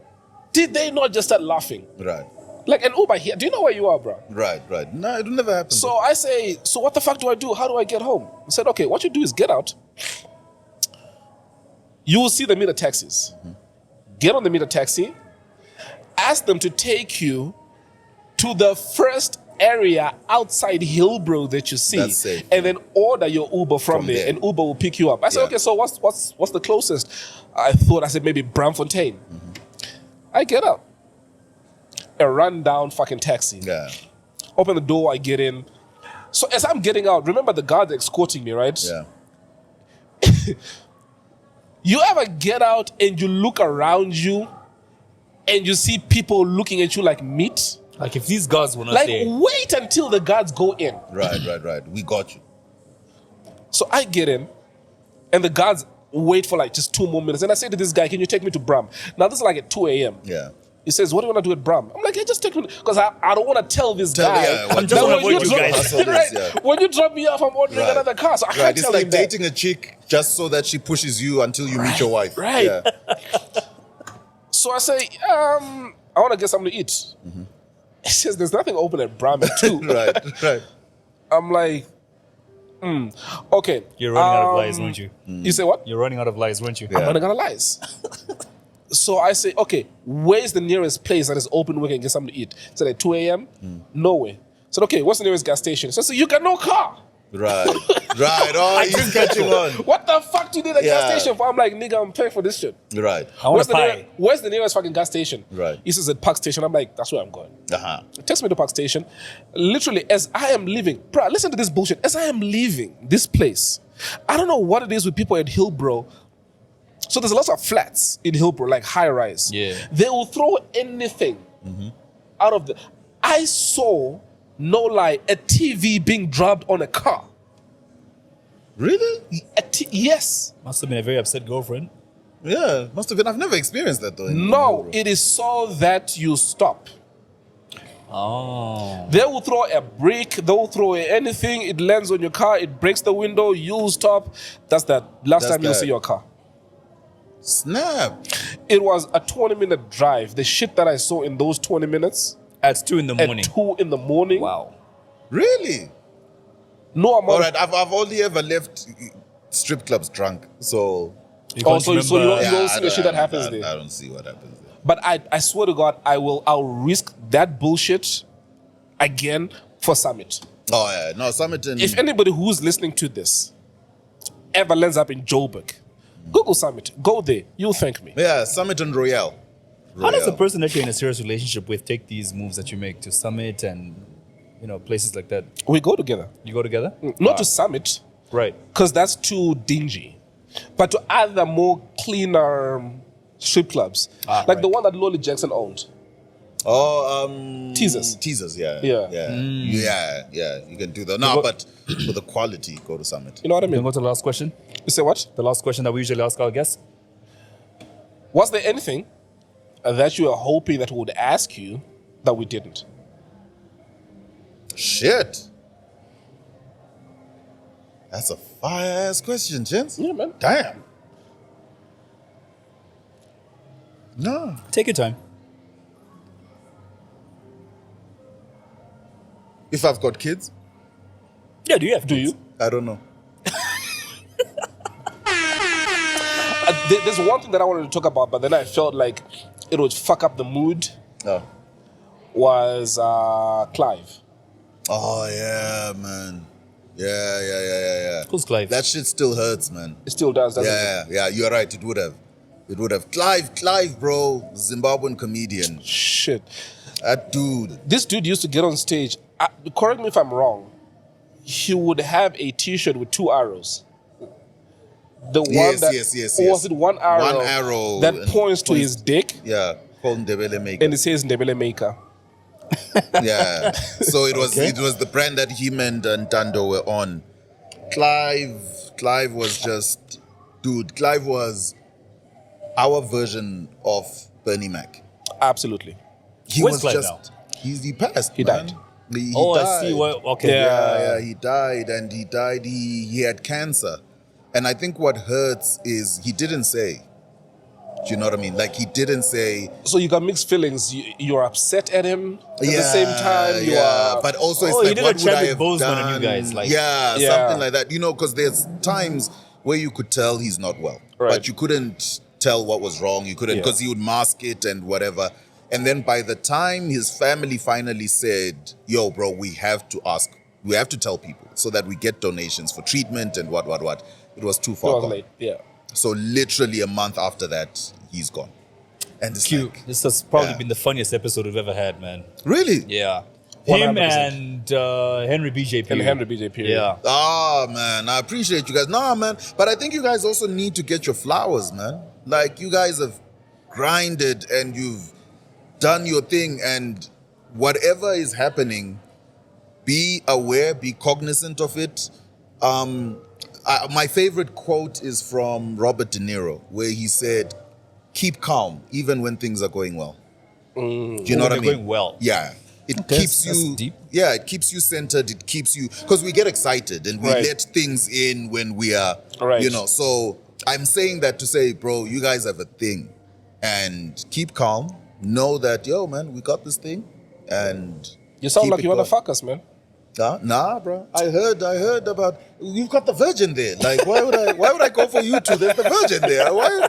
Did they not just start laughing? Right. Like an Uber here. Do you know where you are, bro? Right. Right. No, it'll never happen. So I say, so what the fuck do I do? How do I get home? He said, okay, what you do is get out. You will see the meter taxis. Get on the meter taxi. Ask them to take you to the first area outside Hillbrow that you see. That's safe. And then order your Uber from there, there. and Uber will pick you up. I said, Yeah. okay, so what's the closest? I said maybe Braamfontein. I get up. A run-down fucking taxi. Yeah. Open the door, I get in. So as I'm getting out, remember the guard escorting me, right? Yeah. You ever get out and you look around you and you see people looking at you like meat? Like if these guys were not Like, there. wait until the guards go in. Right. Right. Right. We got you. So I get in and the guards wait for like just 2 more minutes. And I say to this guy, can you take me to Bram? Now this is like at 2 a.m. Yeah. He says, what do you want to do at Bram? I'm like, yeah, just take me. Because I don't want to tell this guy. yeah, I'm just that wanna when avoid you guys. Hustle this, right, yeah. when you drop me off, I'm ordering Right. another car. So I can't Right. It's tell like him that. dating a chick just so that she pushes you until you meet your wife. Right. Yeah. So I say, I want to get something to eat. He says, there's nothing open at Bram at 2. Right. Right. I'm like, okay. You're running out of lies, weren't you? You say what? You're running out of lies, weren't you? I'm running out of lies. So I say, okay, where's the nearest place that is open where we can get something to eat? So at 2 a.m., nowhere. So okay, what's the nearest gas station? So you got no car. Right. Right. Oh, he's catching on. What the fuck do you need a gas Yeah. station for? I'm like, nigga, I'm paying for this shit. Right. I want a pie. Where's the nearest fucking gas station? Right. He says at Park Station. I'm like, that's where I'm going. Uh-huh. Takes me to Park Station. Literally, as I am leaving, bro, listen to this bullshit. As I am leaving this place, I don't know what it is with people at Hillbrow. So there's lots of flats in Hillbrow, like high rise. Yeah. They will throw anything out of the. I saw, no lie, a TV being dropped on a car. Really? Yes. Must have been a very upset girlfriend. Yeah. Must have been. I've never experienced that though. No, it is so that you stop. Oh. They will throw a brick, they will throw anything, it lands on your car, it breaks the window, you'll stop. That's that. Last time you'll see your car. Snap. It was a 20-minute drive. The shit that I saw in those 20 minutes At 2 in the morning. at 2 in the morning. Wow. Really? No amount. All right. I've only ever left strip clubs drunk. So. Oh, so you don't I see the shit that happens there. I don't see what happens there. But I swear to God, I'll risk that bullshit again for Summit. Oh yeah. No, Summit and If anybody who's listening to this ever lands up in Joburg, Google Summit. Go there. You'll thank me. yeah, Summit and Royale. How does the Royale. person that you're in a serious relationship with take these moves that you make to Summit and, places like that? We go together. You go together? Not to Summit, Right. because that's too dingy. But to other more cleaner strip clubs. Like right. the one that Lolly Jackson owned. Oh, Teasers. Teasers, yeah. Yeah. Yeah. You can do that. No, but for the quality, go to Summit. You know what I Can we mean? go to the last question? You say what? The last question that we usually ask our guests. Was there anything that you were hoping that we would ask you that we didn't? Shit. That's a fire-ass question, gents. Yeah, man. Damn. No. Take your time. If I've got kids, Yeah, do you have Do kids? you? I don't know. There's one thing that I wanted to talk about, but then I felt like it would fuck up the mood. Oh. Was Clive. Oh, yeah, man. Yeah. Who's Clive? That shit still hurts, man. It still does, doesn't it? Yeah, you're right. It would have. Clive, bro, Zimbabwean comedian. Shit. That dude. This dude used to get on stage. Correct me if I'm wrong. He would have a T-shirt with 2 arrows. The one Yes, that, yes. or was it one arrow? One arrow that and points to points- his dick, Yeah, called Ndebele Maker. and it says Ndebele Maker. Yeah. So it was the brand that him and Ntando were on. Clive was just, dude. Clive was our version of Bernie Mac. Absolutely. He Where's was Clive just he passed. He man. died. He I died. see. Well, okay. Yeah, he died, and he died. He had cancer, and I think what hurts is he didn't say. Do you know what I mean? Like he didn't say. So you got mixed feelings. You're upset at him. At the same time, you are. But also, it's Oh, he like, did a what would I Chadwick have Boseman done? on you guys, like- yeah, Yeah. something like that. You know, because there's times where you could tell he's not well, Right. but you couldn't tell what was wrong. You couldn't Yeah. because he would mask it and whatever. And then by the time his family finally said, "Yo, bro, we have to ask, we have to tell people so that we get donations for treatment and what," it was too It far was gone. late. Yeah. So literally a month after that, he's gone. And it's Cute. like, This has probably Yeah. been the funniest episode we've ever had, man. really? Yeah. 100%. Him and Henry BJ And period. Henry BJ period. Yeah. Ah, man, I appreciate you guys. Nah, man, but I think you guys also need to get your flowers, man. Like, you guys have grinded and you've done your thing, and whatever is happening, be aware, be cognizant of it. My favorite quote is from Robert De Niro, where he said, "Keep calm, even when things are going well." Do you know what I they're mean? going well. Yeah. It Okay, keeps that's you deep. Yeah, it keeps you centered. It keeps you, because we get excited and we Right. let things in when we are, Right. you know. So I'm saying that to say, bro, you guys have a thing, and keep calm. Know that, yo, man, we got this thing, and You sound keep like it you want to going. fuck us, man. Nah, bro. I heard about you've got the virgin there. Like, why would I go for you two? There's the virgin there. Why?